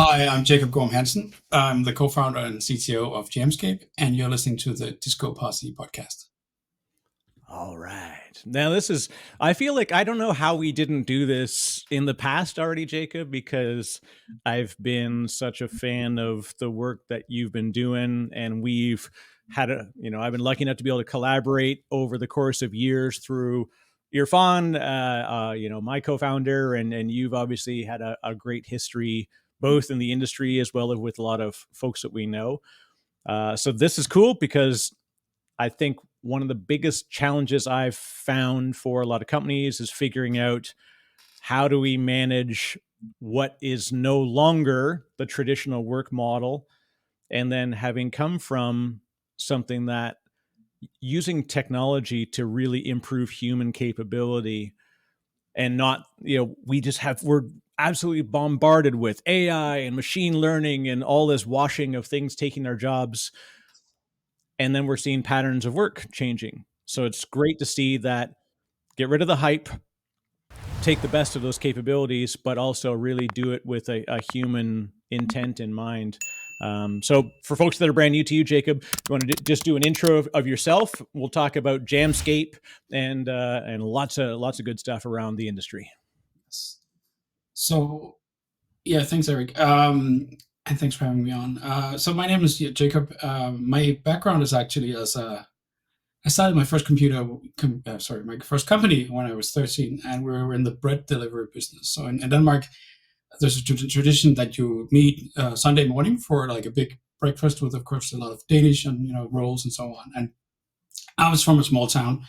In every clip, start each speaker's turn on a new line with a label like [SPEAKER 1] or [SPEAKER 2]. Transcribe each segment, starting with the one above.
[SPEAKER 1] Hi, I'm Jacob Gorm Hansen. I'm the co-founder and CTO of Jamscape, and you're listening to the DiscoPosse Podcast.
[SPEAKER 2] All right. Now, I feel like I don't know how we didn't do this in the past already, Jacob, because I've been such a fan of the work that you've been doing. And I've been lucky enough to be able to collaborate over the course of years through Irfan, my co-founder, and you've obviously had a great history, both in the industry as well as with a lot of folks that we know. So this is cool because I think one of the biggest challenges I've found for a lot of companies is figuring out how do we manage what is no longer the traditional work model, and then having come from something that using technology to really improve human capability and not, we're absolutely bombarded with AI and machine learning and all this washing of things taking our jobs. And then we're seeing patterns of work changing. So it's great to see that get rid of the hype, take the best of those capabilities, but also really do it with a human intent in mind. So for folks that are brand new to you, Jacob, you want to just do an intro of yourself? We'll talk about Jamscape and lots of good stuff around the industry.
[SPEAKER 1] So, yeah, thanks, Eric. And thanks for having me on. So my name is Jacob. My background is actually I started my first my first company when I was 13, and we were in the bread delivery business. So in Denmark, there's a tradition that you meet Sunday morning for like a big breakfast with, of course, a lot of Danish and rolls and so on. And I was from a small town,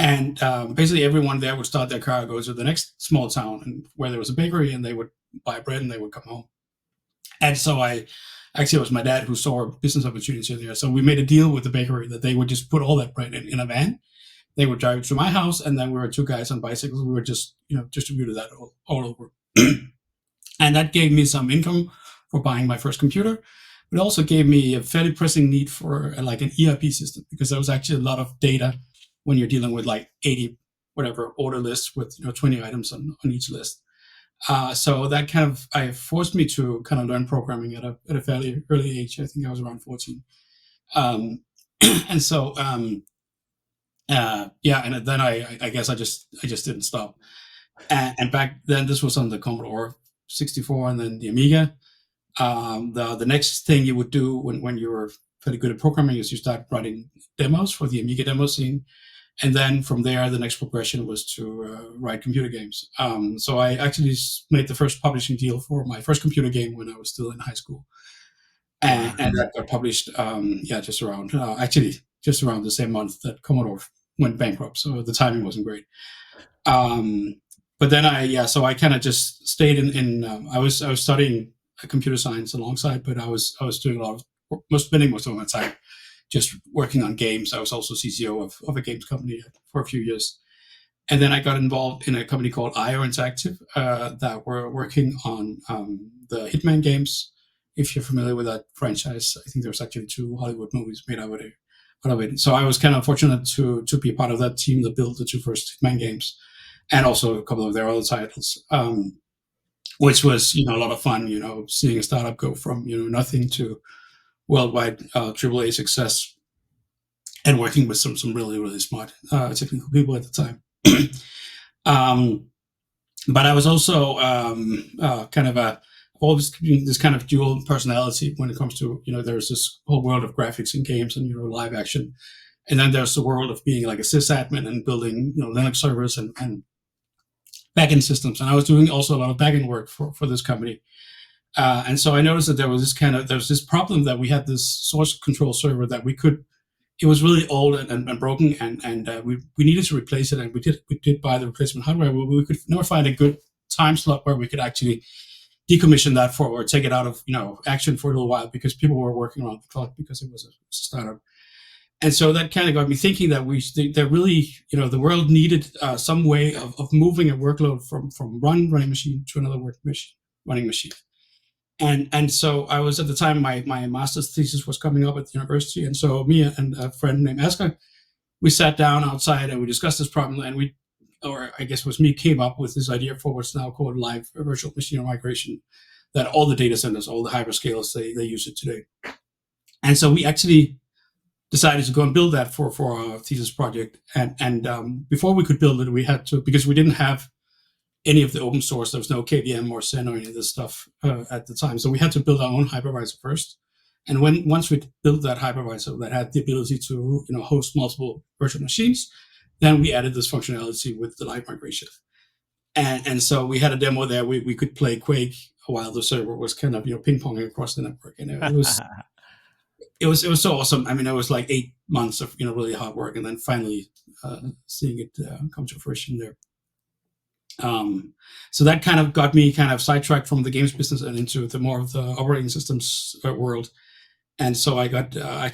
[SPEAKER 1] and basically everyone there would start their car, go to the next small town, and where there was a bakery, and they would buy bread and they would come home. And so it was my dad who saw a business opportunity there. So we made a deal with the bakery that they would just put all that bread in a van. They would drive it to my house, and then we were two guys on bicycles. We would just, distributed that all over. And that gave me some income for buying my first computer. It also gave me a fairly pressing need for like an ERP system, because there was actually a lot of data when you're dealing with like 80 order lists with 20 items on each list. So that kind of forced me to kind of learn programming at a fairly early age. I think I was around 14. And so and then I guess I just didn't stop. And back then, this was on the Commodore 64 and then the Amiga. The next thing you would do when you were fairly good at programming is you start writing demos for the Amiga demo scene. And then from there, the next progression was to write computer games. So I actually made the first publishing deal for my first computer game when I was still in high school. And that got published, just around the same month that Commodore went bankrupt. So the timing wasn't great. But then I kind of just stayed in I was studying computer science alongside, but I was doing spending most of my time just working on games. I was also CTO of a games company for a few years. And then I got involved in a company called IO Interactive that were working on the Hitman games. If you're familiar with that franchise, I think there's actually 2 Hollywood movies made out of it. So I was kind of fortunate to be part of that team that built the 2 first Hitman games, and also a couple of their other titles, which was a lot of fun. Seeing a startup go from nothing to worldwide AAA success, and working with some really, really smart technical people at the time. But I was also always this kind of dual personality when it comes to, there's this whole world of graphics and games and, live action. And then there's the world of being like a sysadmin and building, Linux servers and backend systems. And I was doing also a lot of backend work for this company. And so I noticed that there was this problem that we had this source control server that it was really old and broken, and we needed to replace it. And we did buy the replacement hardware, but we could never find a good time slot where we could actually decommission that or take it out of, action for a little while, because people were working around the clock because it was a startup. And so that kind of got me thinking that that really, the world needed some way of moving a workload from running machine to another running machine. And so I was, at the time, my master's thesis was coming up at the university. And so me and a friend named Asger, we sat down outside and we discussed this problem. And came up with this idea for what's now called live virtual machine migration. that all the data centers, all the hyperscalers, they use it today. And so we actually decided to go and build that for our thesis project. And before we could build it, we had to, because we didn't have any of the open source, there was no KVM or Zen or any of this stuff at the time. So we had to build our own hypervisor first. And once we built that hypervisor that had the ability to host multiple virtual machines, then we added this functionality with the live migration. And so we had a demo there. We could play Quake while the server was kind of ping-ponging across the network, and it was so awesome. I mean, it was like 8 months of really hard work, and then finally seeing it come to fruition there. So that kind of got me kind of sidetracked from the games business and into the more of the operating systems world. And so I got I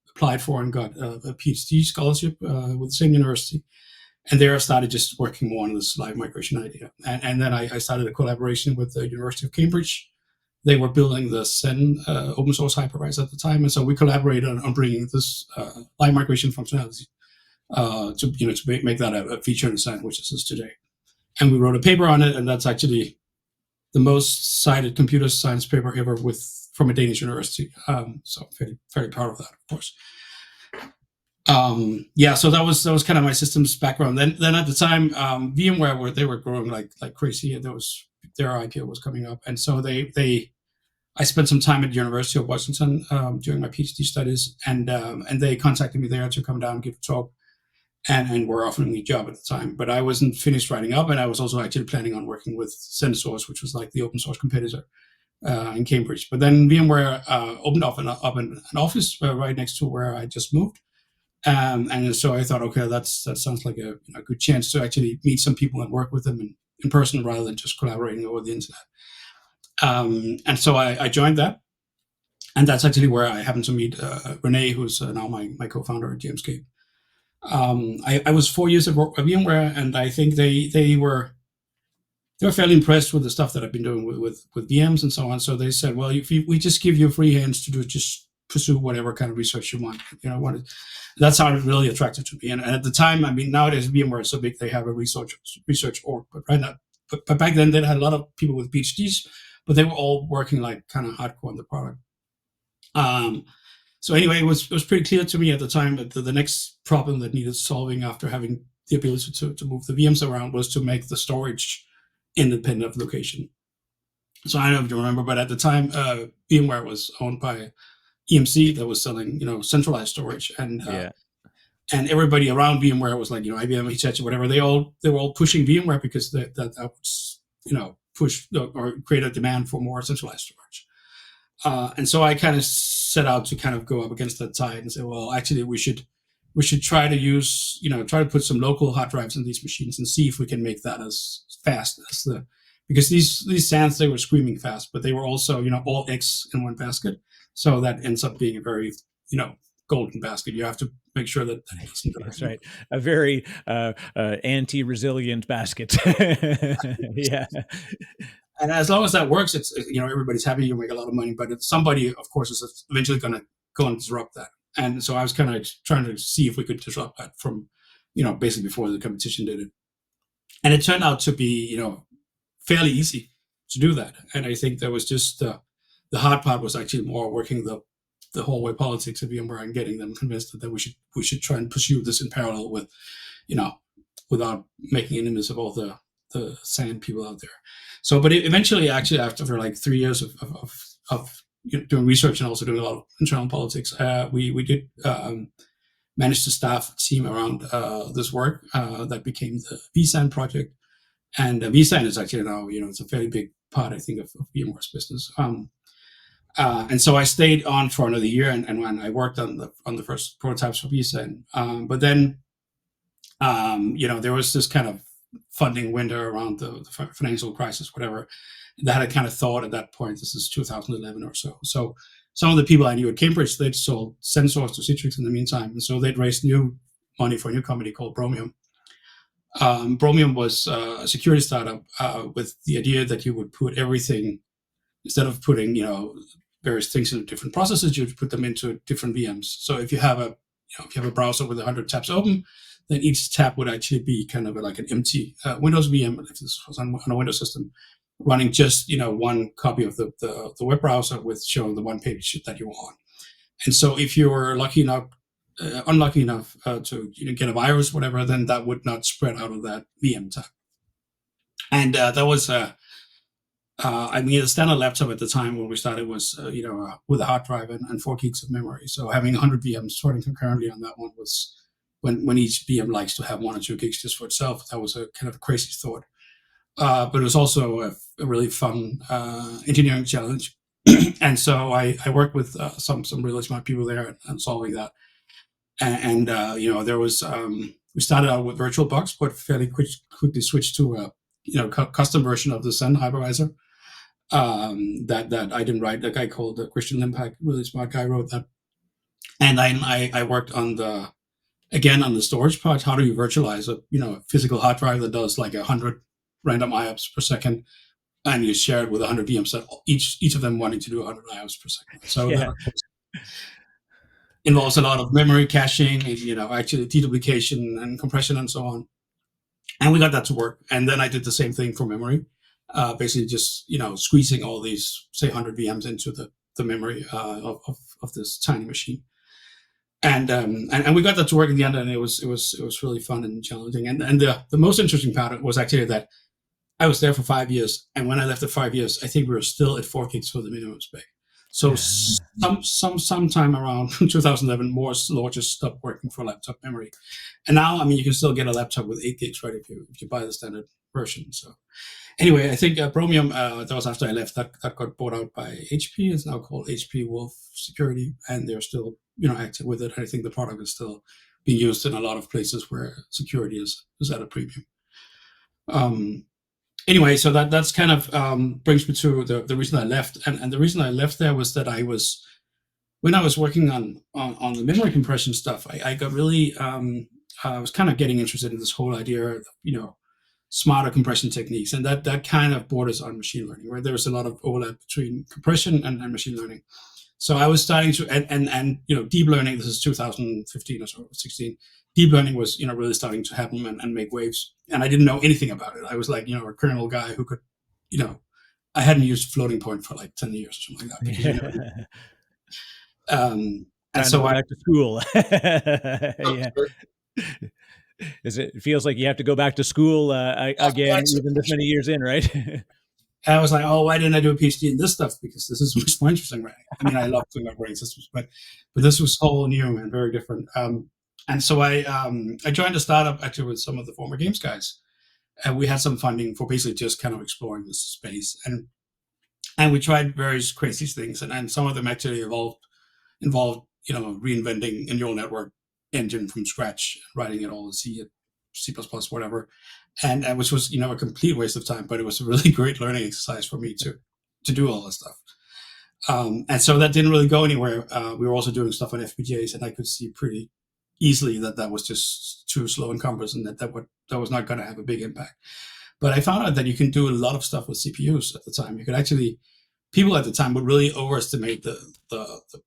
[SPEAKER 1] applied for and got a PhD scholarship with the same university. And there I started just working more on this live migration idea. And then I started a collaboration with the University of Cambridge. They were building the Zen open source hypervisor at the time. And so we collaborated on bringing this live migration functionality to make that a feature in Zen, which it is today. And we wrote a paper on it, and that's actually the most cited computer science paper ever from a Danish university. So very, very proud of that, of course. So that was kind of my systems background. Then at the time, VMware they were growing like crazy, and their IPO was coming up, and so I spent some time at the University of Washington during my PhD studies, and they contacted me there to come down and give a talk, and were offering me a job at the time. But I wasn't finished writing up, and I was also actually planning on working with CentOS, which was like the open source competitor in Cambridge. But then VMware opened up an office right next to where I just moved. And so I thought, okay, that sounds like a good chance to actually meet some people and work with them in person rather than just collaborating over the internet. And so I joined that. And that's actually where I happened to meet Renee, who's now my co-founder at Jamscape. I was 4 years at VMware, and I think they were fairly impressed with the stuff that I've been doing with VMs and so on. So they said, well, if we just give you free hands to do it, just pursue whatever kind of research you want. That sounded really attractive to me. And at the time, I mean, nowadays VMware is so big, they have a research org, but right now, but back then they had a lot of people with PhDs, but they were all working like kind of hardcore on the product. So anyway, it was pretty clear to me at the time that the next problem that needed solving after having the ability to move the VMs around was to make the storage independent of location. So I don't know if you remember, but at the time, VMware was owned by EMC that was selling, centralized storage, and everybody around VMware was like, IBM, Hitachi, whatever. They were all pushing VMware because that was, push or create a demand for more centralized storage. And so I kind of set out to kind of go up against that tide and say, well, actually, we should try to try to put some local hard drives in these machines and see if we can make that as fast as because these SANs, they were screaming fast, but they were also, all eggs in one basket. So that ends up being a very, golden basket. You have to make sure that doesn't go.
[SPEAKER 2] That's right. A very anti-resilient basket. Yeah.
[SPEAKER 1] And as long as that works, it's, everybody's happy, you make a lot of money, but somebody, of course, is eventually going to go and disrupt that. And so I was kind of trying to see if we could disrupt that from, basically before the competition did it. And it turned out to be, fairly easy to do that. And I think there was just the hard part was actually more working the hallway politics of VMware and getting them convinced that we should try and pursue this in parallel with, without making enemies of all the SAN people out there. So, but eventually, actually, after like 3 years of doing research and also doing a lot of internal politics, we did manage to staff a team around this work that became the vSAN project. And vSAN is actually now, it's a fairly big part, I think, of VMware's business. And so I stayed on for another year, and when I worked on the first prototypes for vSAN. But then, there was this kind of funding window around the financial crisis, whatever, that I kind of thought at that point, this is 2011 or so. So some of the people I knew at Cambridge, they'd sold sensors to Citrix in the meantime. And so they'd raised new money for a new company called Bromium. Bromium was a security startup with the idea that you would put everything, instead of putting, various things into different processes, you would put them into different VMs. So if you have a browser with 100 tabs open, then each tab would actually be kind of like an empty Windows VM if this was on a Windows system. running just one copy of the web browser with showing the one page that you want. And so if you were unlucky enough to get a virus, whatever, then that would not spread out of that VM tab. And that was I mean, the standard laptop at the time when we started was, with a hard drive and 4 gigs of memory. So having 100 VMs running concurrently on that one was, when each VM likes to have 1 or 2 gigs just for itself, that was a kind of a crazy thought. But it was also a really fun engineering challenge. And so I worked with some really smart people there and solving that. And there was we started out with VirtualBox, but fairly quickly switched to a custom version of the Zen hypervisor. That I didn't write. A guy called Christian Limpak, really smart guy, wrote that. And then I worked on the storage part. How do you virtualize a physical hard drive that does like 100 random IOPS per second, and you share it with 100 VMs that each of them wanting to do 100 IOPS per second. So that involves a lot of memory caching, actually deduplication and compression and so on. And we got that to work. And then I did the same thing for memory. Basically just squeezing all these, say, 100 VMs into the memory of this tiny machine, and we got that to work in the end, and it was really fun and challenging. And the most interesting part was actually that I was there for 5 years, and when I left at 5 years, I think we were still at 4 gigs for the minimum spec. So sometime around 2011, Moore's law just stopped working for laptop memory, and now you can still get a laptop with 8 gigs, right? If you buy the standard version. So. Anyway, I think Bromium, that was after I left, that got bought out by HP. It's now called HP Wolf Security, and they're still, active with it. I think the product is still being used in a lot of places where security is at a premium. Anyway, so that's kind of brings me to the reason I left. And the reason I left there was that when I was working on the memory compression stuff, I got really, I was kind of getting interested in this whole idea of, smarter compression techniques, and that kind of borders on machine learning, where there's a lot of overlap between compression and machine learning. So I was starting to, and deep learning, this is 2015 or so, 16, deep learning was, really starting to happen and make waves. And I didn't know anything about it. I was like, a kernel guy who could, I hadn't used floating point for like 10 years or something like that.
[SPEAKER 2] And so back to school. Yeah. It feels like you have to go back to school again, even this many years in, right?
[SPEAKER 1] I was like, oh, why didn't I do a PhD in this stuff? Because this is much more interesting, right? I mean, I love doing operating systems, but this was whole new and very different. And so I joined a startup actually with some of the former games guys, and we had some funding for basically just kind of exploring this space, and we tried various crazy things, and some of them actually involved reinventing a neural network engine from scratch, writing it all in C++, whatever, and which was a complete waste of time, but it was a really great learning exercise for me to do all this stuff. And so that didn't really go anywhere. We were also doing stuff on FPGAs, and I could see pretty easily that was just too slow and cumbersome, and that was not going to have a big impact. But I found out that you can do a lot of stuff with CPUs at the time. You could actually, people at the time would really overestimate the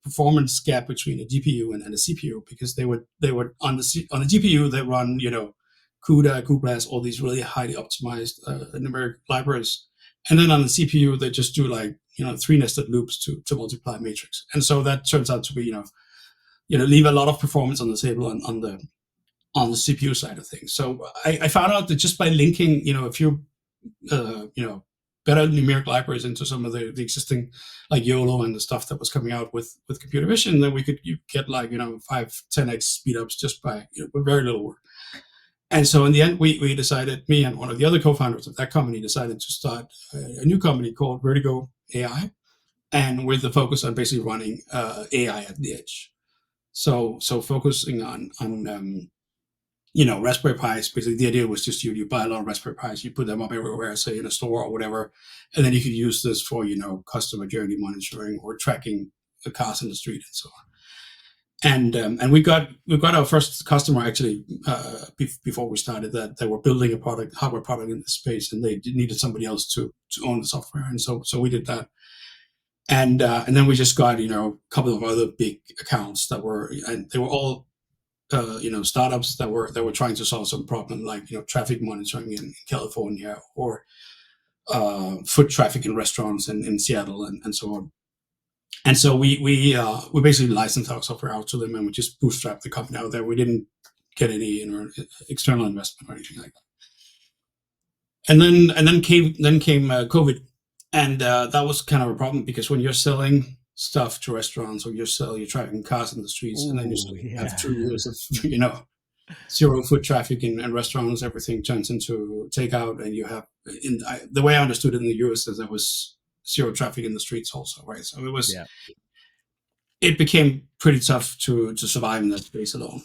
[SPEAKER 1] performance gap between a GPU and a CPU, because they would on the GPU they run CUDA, cuBLAS, all these really highly optimized numeric libraries, and then on the CPU they just do like 3 nested loops to multiply matrix, and so that turns out to be leave a lot of performance on the table on the CPU side of things. So I found out that just by linking a few better numeric libraries into some of the existing, like YOLO and the stuff that was coming out with computer vision, then we could get like 5-10x speed ups just by with very little work. And so in the end, we decided, me and one of the other co-founders of that company decided to start a new company called Vertigo AI, and with the focus on basically running AI at the edge. So focusing on Raspberry Pis. Basically, the idea was just you buy a lot of Raspberry Pis, you put them up everywhere, say in a store or whatever, and then you could use this for customer journey monitoring or tracking the cars in the street and so on. And we got our first customer actually before we started that. They were building a hardware product in this space, and they needed somebody else to own the software, and so we did that. And then we just got a couple of other big accounts they were all startups that were trying to solve some problem, like traffic monitoring in California, or foot traffic in restaurants in Seattle and so on. And so we basically licensed our software out to them, and we just bootstrapped the company out there. We didn't get any external investment or anything like that. And then came COVID, and that was kind of a problem, because when you're selling stuff to restaurants, or you're driving cars in the streets, and then you have 2 years of zero foot traffic in restaurants, everything turns into takeout, and you have the way I understood it in the US is there was zero traffic in the streets also, right? So it became pretty tough to survive in that space alone.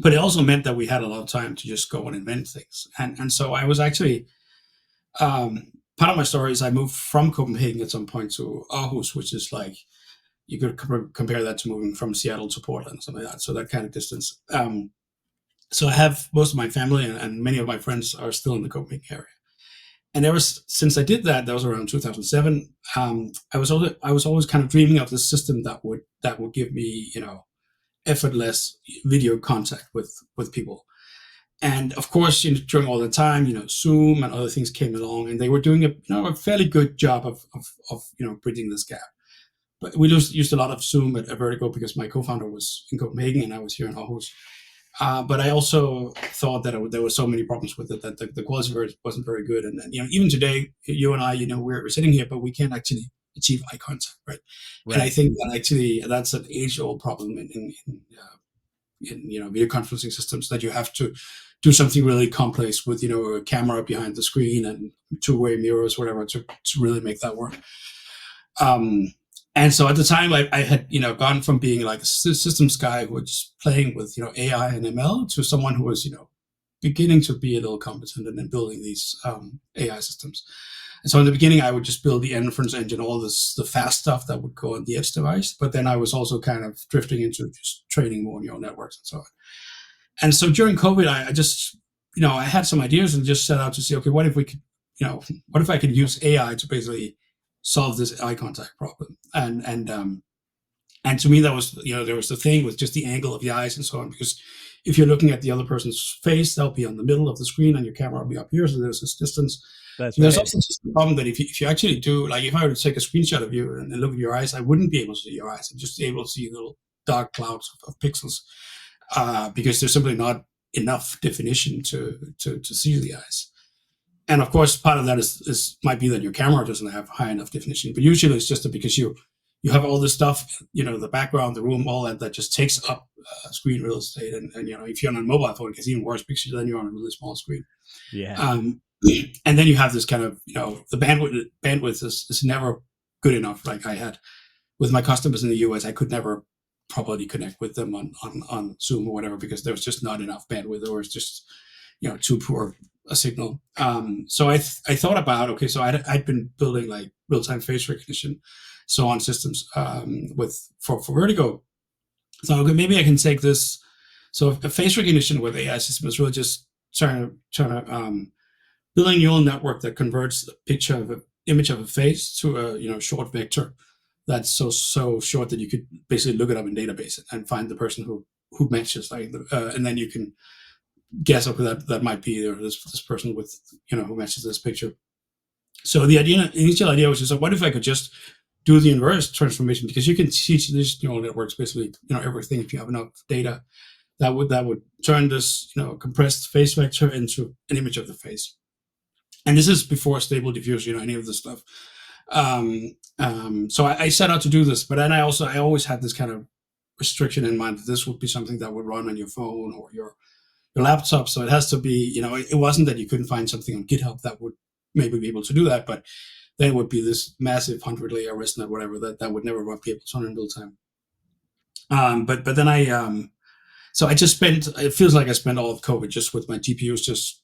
[SPEAKER 1] But it also meant that we had a lot of time to just go and invent things. And so I was actually, part of my story is I moved from Copenhagen at some point to Aarhus, which is like, you could compare that to moving from Seattle to Portland, something like that. So that kind of distance. So I have most of my family and many of my friends are still in the Copenhagen area. And since I did that was around 2007. I was always kind of dreaming of this system that would give me, effortless video contact with people. And of course, during all the time, Zoom and other things came along, and they were doing a fairly good job of bridging this gap. But we used a lot of Zoom at Vertigo because my co-founder was in Copenhagen and I was here in Aarhus. But I also thought that there were so many problems with it that the quality wasn't very good. And even today, you and I, we're sitting here, but we can't actually achieve eye contact, right? And I think that actually that's an age-old problem in video conferencing systems, that you have to do something really complex with a camera behind the screen and two-way mirrors, whatever, to really make that work. And so at the time, I had gone from being like a systems guy who was playing with AI and ML to someone who was beginning to be a little competent in building these AI systems. And so in the beginning, I would just build the inference engine, all the fast stuff that would go on the edge device. But then I was also kind of drifting into just training more neural networks and so on. And so during COVID, I just, I had some ideas and just set out to see, okay, what if I could use AI to basically solve this eye contact problem? And to me, that was, there was the thing with just the angle of the eyes and so on, because if you're looking at the other person's face, they'll be on the middle of the screen and your camera will be up here. So there's this distance. There's also just the problem that if you actually do, like if I were to take a screenshot of you and look at your eyes, I wouldn't be able to see your eyes. I'd just be able to see little dark clouds of pixels, because there's simply not enough definition to see the eyes. And of course, part of that might be that your camera doesn't have high enough definition, but usually it's just because you have all this stuff, the background, the room, all that just takes up screen real estate. And if you're on a mobile phone, it gets even worse because then you're on a really small screen.
[SPEAKER 2] Yeah.
[SPEAKER 1] And then you have this kind of, the bandwidth is never good enough. Like I had with my customers in the US, I could never properly connect with them on Zoom or whatever, because there was just not enough bandwidth, or it's just, too poor a signal. So I thought about, okay, so I'd been building like real-time face recognition, so on systems for Vertigo. So okay, maybe I can take this. So a face recognition with AI system is really just trying to building a neural network that converts the picture of an image of a face to a short vector that's so short that you could basically look it up in database and find the person who matches, like and then you can guess okay, that might be this person with who matches this picture. So the initial idea was just, what if I could just do the inverse transformation, because you can teach these neural networks basically everything if you have enough data that would turn this compressed face vector into an image of the face. And this is before stable diffusion, any of this stuff. So I set out to do this, but then I always had this kind of restriction in mind that this would be something that would run on your phone or your laptop. So it has to be, it wasn't that you couldn't find something on GitHub that would maybe be able to do that, but then it would be this massive 100-layer ResNet, whatever, that would never be able to run in real time. But then so I just it feels like I spent all of COVID just with my GPUs, just,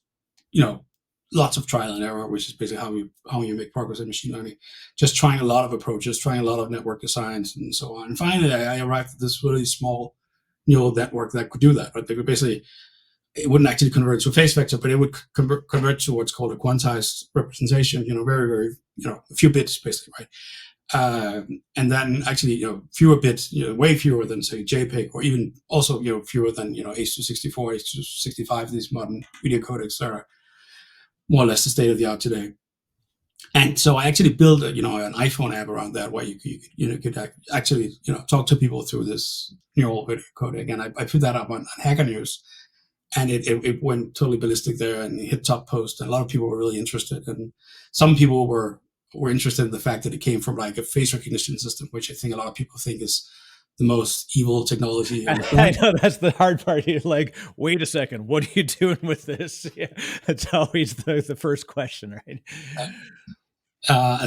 [SPEAKER 1] lots of trial and error, which is basically how you make progress in machine learning, just trying a lot of approaches, trying a lot of network designs and so on. And finally, I arrived at this really small neural network that could do that. But they could basically, it wouldn't actually convert to a face vector, but it would convert to what's called a quantized representation, very, very, a few bits basically, right? And then actually, fewer bits, way fewer than say JPEG, or even also, fewer than, H264, H265, these modern video codecs are. more or less the state of the art today. And so I actually built an iPhone app around that where you could actually talk to people through this neural video coding. And I put that up on Hacker News, and it went totally ballistic there and it hit top post. And a lot of people were really interested, and some people were interested in the fact that it came from like a face recognition system, which I think a lot of people think is the most evil technology on the
[SPEAKER 2] I
[SPEAKER 1] planet.
[SPEAKER 2] know that's the hard part. You're like, wait a second, what are you doing with this? Yeah, that's always the first question, right?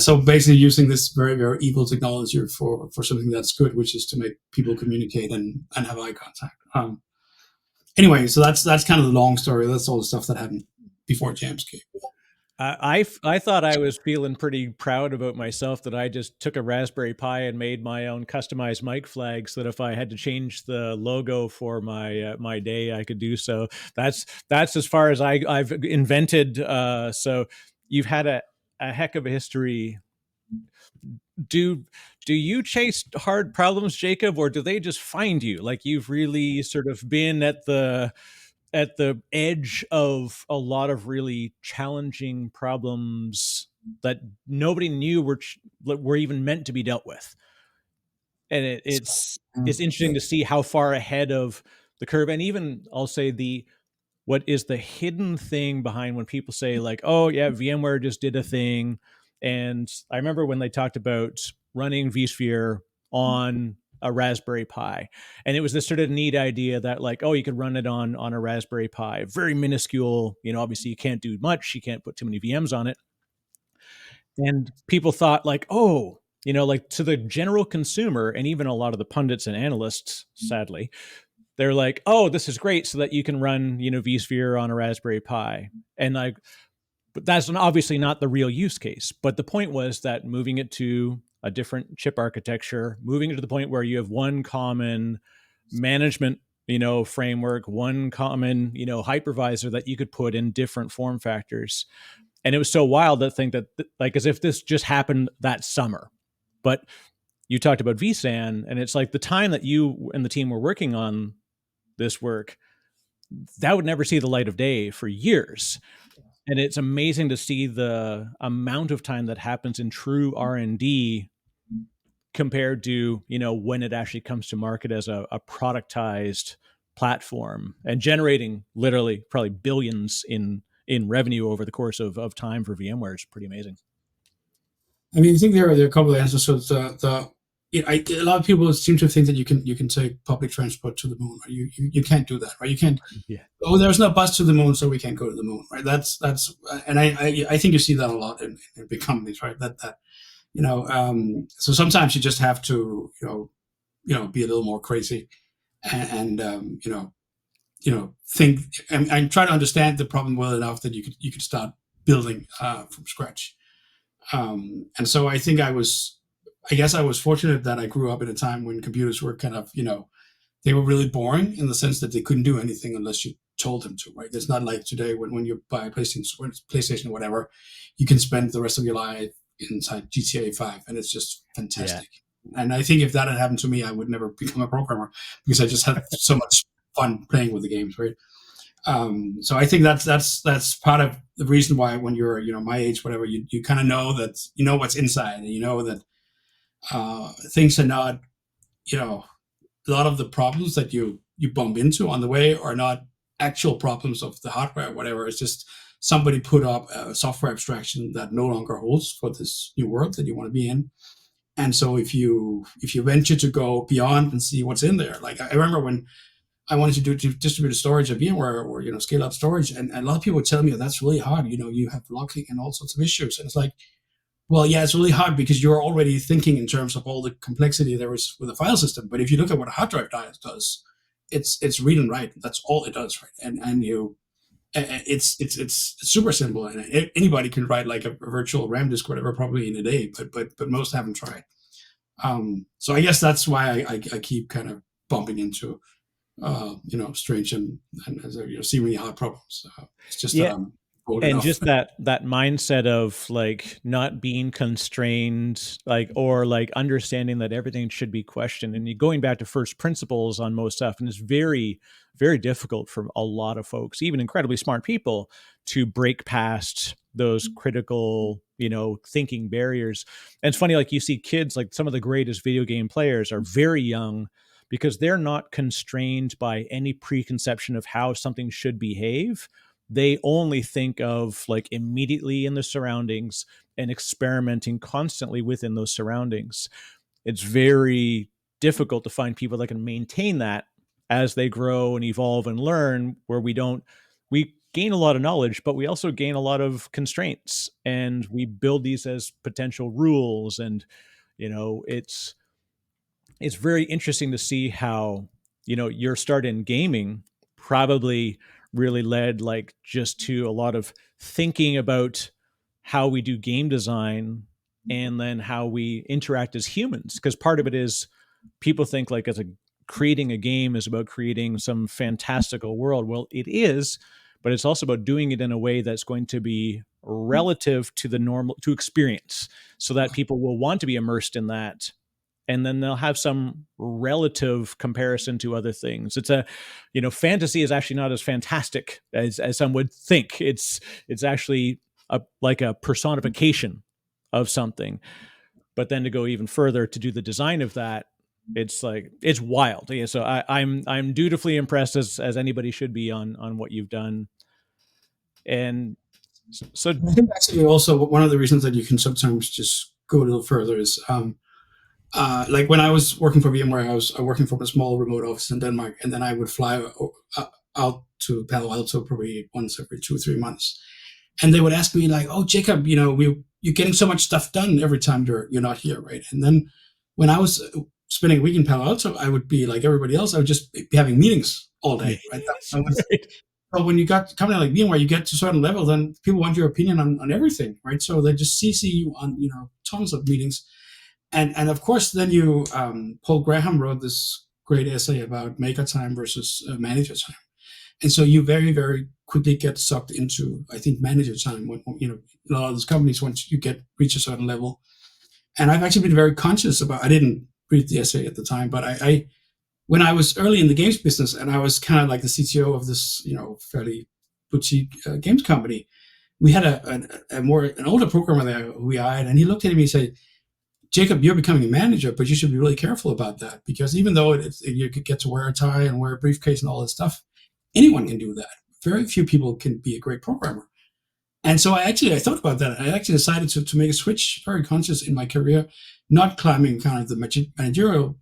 [SPEAKER 1] So basically using this very, very evil technology for something that's good, which is to make people communicate and have eye contact. Anyway, so that's kind of the long story. That's all the stuff that happened before Jamscape.
[SPEAKER 2] I thought I was feeling pretty proud about myself that I just took a Raspberry Pi and made my own customized mic flag so that if I had to change the logo for my day, I could do so. That's as far as I've invented. So you've had a heck of a history. Do you chase hard problems, Jacob, or do they just find you? Like you've really sort of been at the edge of a lot of really challenging problems that nobody knew were even meant to be dealt with. And it's interesting to see how far ahead of the curve, and even I'll say what is the hidden thing behind when people say like, oh yeah, VMware just did a thing. And I remember when they talked about running vSphere on a Raspberry Pi, and it was this sort of neat idea that like, oh, you could run it on a Raspberry Pi, very minuscule, obviously you can't do much, you can't put too many VMs on it. And people thought like, oh, like to the general consumer, and even a lot of the pundits and analysts, sadly, they're like, oh, this is great so that you can run, vSphere on a Raspberry Pi. And like, but that's obviously not the real use case. But the point was that moving it to a different chip architecture, moving it to the point where you have one common management, framework, one common, hypervisor that you could put in different form factors. And it was so wild to think that, like, as if this just happened that summer. But you talked about vSAN, and it's like the time that you and the team were working on this work, that would never see the light of day for years. And it's amazing to see the amount of time that happens in true R&D compared to, when it actually comes to market as a productized platform and generating literally probably billions in revenue over the course of time for VMware. It's pretty amazing.
[SPEAKER 1] I mean, I think there are a couple of answers. So a lot of people seem to think that you can take public transport to the moon. Right? You can't do that, right? You can't.
[SPEAKER 2] Yeah.
[SPEAKER 1] Oh, there's no bus to the moon, so we can't go to the moon, right? That's and I think you see that a lot in big companies, right? So sometimes you just have to be a little more crazy and think and try to understand the problem well enough that you could start building from scratch. And so I think I guess I was fortunate that I grew up in a time when computers were kind of, they were really boring in the sense that they couldn't do anything unless you told them to, right? It's not like today when you buy a PlayStation or whatever, you can spend the rest of your life inside GTA 5 and it's just fantastic. Yeah. And I think if that had happened to me, I would never become a programmer because I just had so much fun playing with the games, right? So I think that's part of the reason why when you're my age, whatever, you kind of know that what's inside, and you know that things are not, a lot of the problems that you bump into on the way are not actual problems of the hardware or whatever. It's just somebody put up a software abstraction that no longer holds for this new world that you want to be in. And so if you venture to go beyond and see what's in there, like I remember when I wanted to do distributed storage at VMware or scale up storage, and a lot of people would tell me that's really hard. You have locking and all sorts of issues, and it's like, well, yeah, it's really hard because you're already thinking in terms of all the complexity there is with a file system. But if you look at what a hard drive does, it's read and write. That's all it does, right? And it's super simple, and anybody can write like a virtual RAM disk, whatever, probably in a day. But most haven't tried. So I guess that's why I keep kind of bumping into strange and seemingly hard problems. It's just bold
[SPEAKER 2] And
[SPEAKER 1] enough.
[SPEAKER 2] just that mindset of like not being constrained, like, or like understanding that everything should be questioned, and you going back to first principles on most stuff, and it's very, very difficult for a lot of folks, even incredibly smart people, to break past those critical, thinking barriers. And it's funny, like you see kids, like some of the greatest video game players are very young because they're not constrained by any preconception of how something should behave. They only think of like immediately in the surroundings and experimenting constantly within those surroundings. It's very difficult to find people that can maintain that as they grow and evolve and learn, where we gain a lot of knowledge, but we also gain a lot of constraints, and we build these as potential rules. And it's very interesting to see how your start in gaming probably really led like just to a lot of thinking about how we do game design, and then how we interact as humans, because part of it is people think like as a creating a game is about creating some fantastical world. Well, it is, but it's also about doing it in a way that's going to be relative to the normal to experience, so that people will want to be immersed in that, and then they'll have some relative comparison to other things. It's fantasy is actually not as fantastic as some would think. It's actually like a personification of something. But then to go even further to do the design of that, it's like it's wild. Yeah, so I'm dutifully impressed, as anybody should be, on what you've done. And so
[SPEAKER 1] I think actually also one of the reasons that you can sometimes just go a little further is like when I was working for VMware, I was working from a small remote office in Denmark, and then I would fly out to Palo Alto probably once every 2 or 3 months, and they would ask me like, "Oh, Jacob, you're getting so much stuff done every time you're not here, right?" And then when I was spending a week in Palo Alto, I would be like everybody else. I would just be having meetings all day, right? That was,
[SPEAKER 2] right.
[SPEAKER 1] but when you got company like VMware, you get to a certain level, then people want your opinion on everything, right? So they just CC you on tons of meetings, and of course then Paul Graham wrote this great essay about maker time versus manager time, and so you very very quickly get sucked into, I think, manager time when a lot of these companies, once you reach a certain level. And I've actually been very conscious about, I didn't read the essay at the time, but I when I was early in the games business and I was kind of like the CTO of this fairly boutique games company, we had an older programmer there who we hired, and he looked at me and said, "Jacob, you're becoming a manager, but you should be really careful about that, because even though you could get to wear a tie and wear a briefcase and all that stuff, anyone can do that. Very few people can be a great programmer." And so I thought about that. I actually decided to make a switch, very conscious in my career, not climbing kind of the managerial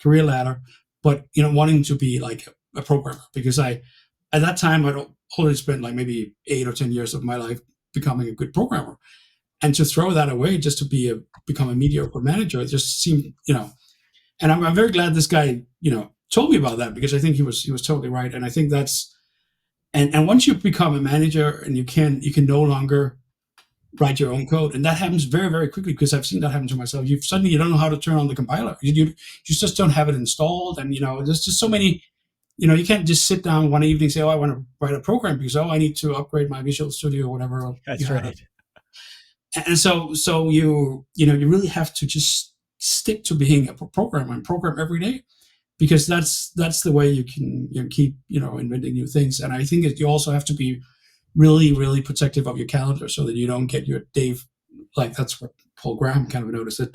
[SPEAKER 1] career ladder, but wanting to be like a programmer, because at that time I'd already spent like maybe 8 or 10 years of my life becoming a good programmer, and to throw that away just to become a mediocre manager, it just seemed. And I'm very glad this guy told me about that, because I think he was totally right, and I think that's. And once you become a manager and you can no longer write your own code, and that happens very very quickly, because I've seen that happen to myself. You don't know how to turn on the compiler. You just don't have it installed, and there's just so many. You can't just sit down one evening and say, "Oh, I want to write a program because I need to upgrade my Visual Studio or whatever."
[SPEAKER 2] That's right.
[SPEAKER 1] And so you really have to just stick to being a programmer and program every day, because that's the way you can keep inventing new things. And I think that you also have to be really really protective of your calendar, so that you don't get your day, like that's what Paul Graham kind of noticed, that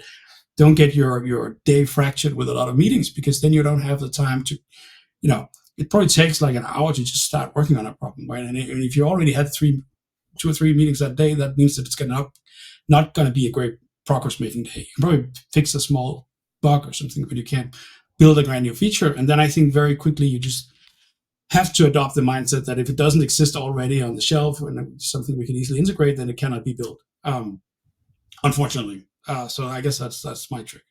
[SPEAKER 1] don't get your day fractured with a lot of meetings, because then you don't have the time to it probably takes like an hour to just start working on a problem, right? And if you already had 2 or 3 meetings that day, that means that it's not going to be a great progress making day. You can probably fix a small bug or something, but you can't build a brand new feature. And then I think very quickly you just have to adopt the mindset that if it doesn't exist already on the shelf and something we can easily integrate, then it cannot be built. Unfortunately. So I guess that's my trick.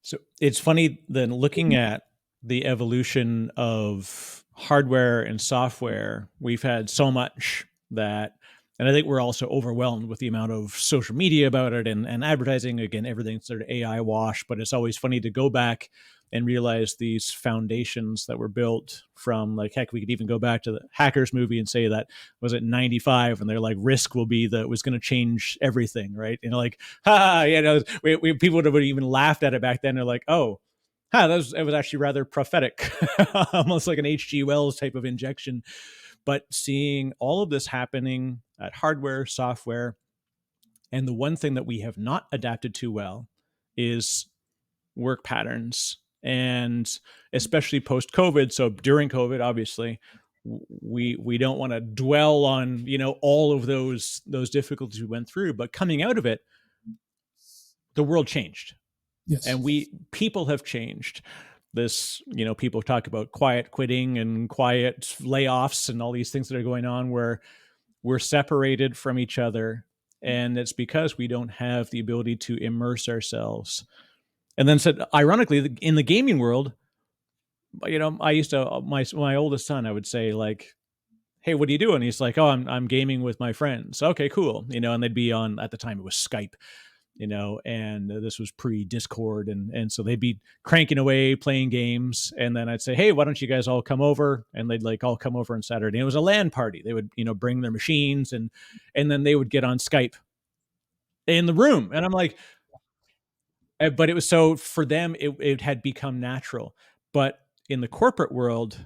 [SPEAKER 2] So it's funny then, looking at the evolution of hardware and software, we've had so much that, and I think we're also overwhelmed with the amount of social media about it, and advertising, again, everything's sort of AI wash. But it's always funny to go back and realized these foundations that were built from, like, heck, we could even go back to the Hackers movie and say that was it 95, and they're like, risk will be the was going to change everything, right? Like, people would have even laughed at it back then. They're like, oh, it was actually rather prophetic, almost like an H.G. Wells type of injection. But seeing all of this happening at hardware, software, and the one thing that we have not adapted to well is work patterns, and especially post-COVID. So during COVID, obviously, we don't want to dwell on all of those difficulties we went through, but coming out of it, the world changed.
[SPEAKER 1] Yes.
[SPEAKER 2] And people have changed. This, people talk about quiet quitting and quiet layoffs and all these things that are going on where we're separated from each other. And it's because we don't have the ability to immerse ourselves. And then said, ironically, in the gaming world, I used to, my oldest son, I would say, like, hey, what are you doing? He's like, oh, I'm gaming with my friends. Okay, cool. And they'd be on, at the time it was Skype, and this was pre-Discord. And so they'd be cranking away, playing games. And then I'd say, hey, why don't you guys all come over? And they'd like all come over on Saturday. And it was a LAN party. They would, bring their machines and then they would get on Skype in the room. And I'm like, but it was, so for them, it had become natural. But in the corporate world,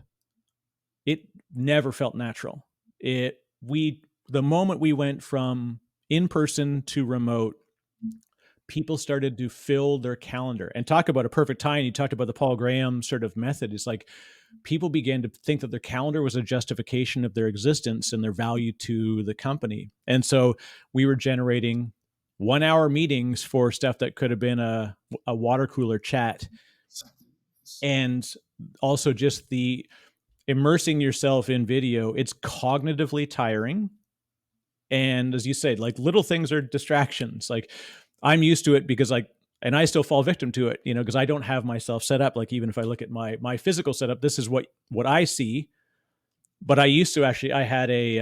[SPEAKER 2] it never felt natural. The moment we went from in-person to remote, people started to fill their calendar and talk about a perfect time. You talked about the Paul Graham sort of method. It's like people began to think that their calendar was a justification of their existence and their value to the company. And so we were generating 1-hour meetings for stuff that could have been a water cooler chat. And also just the immersing yourself in video, it's cognitively tiring. And as you said, like, little things are distractions. Like, I'm used to it because and I still fall victim to it, because I don't have myself set up. Like, even if I look at my physical setup, this is what I see. But I used to actually, I had a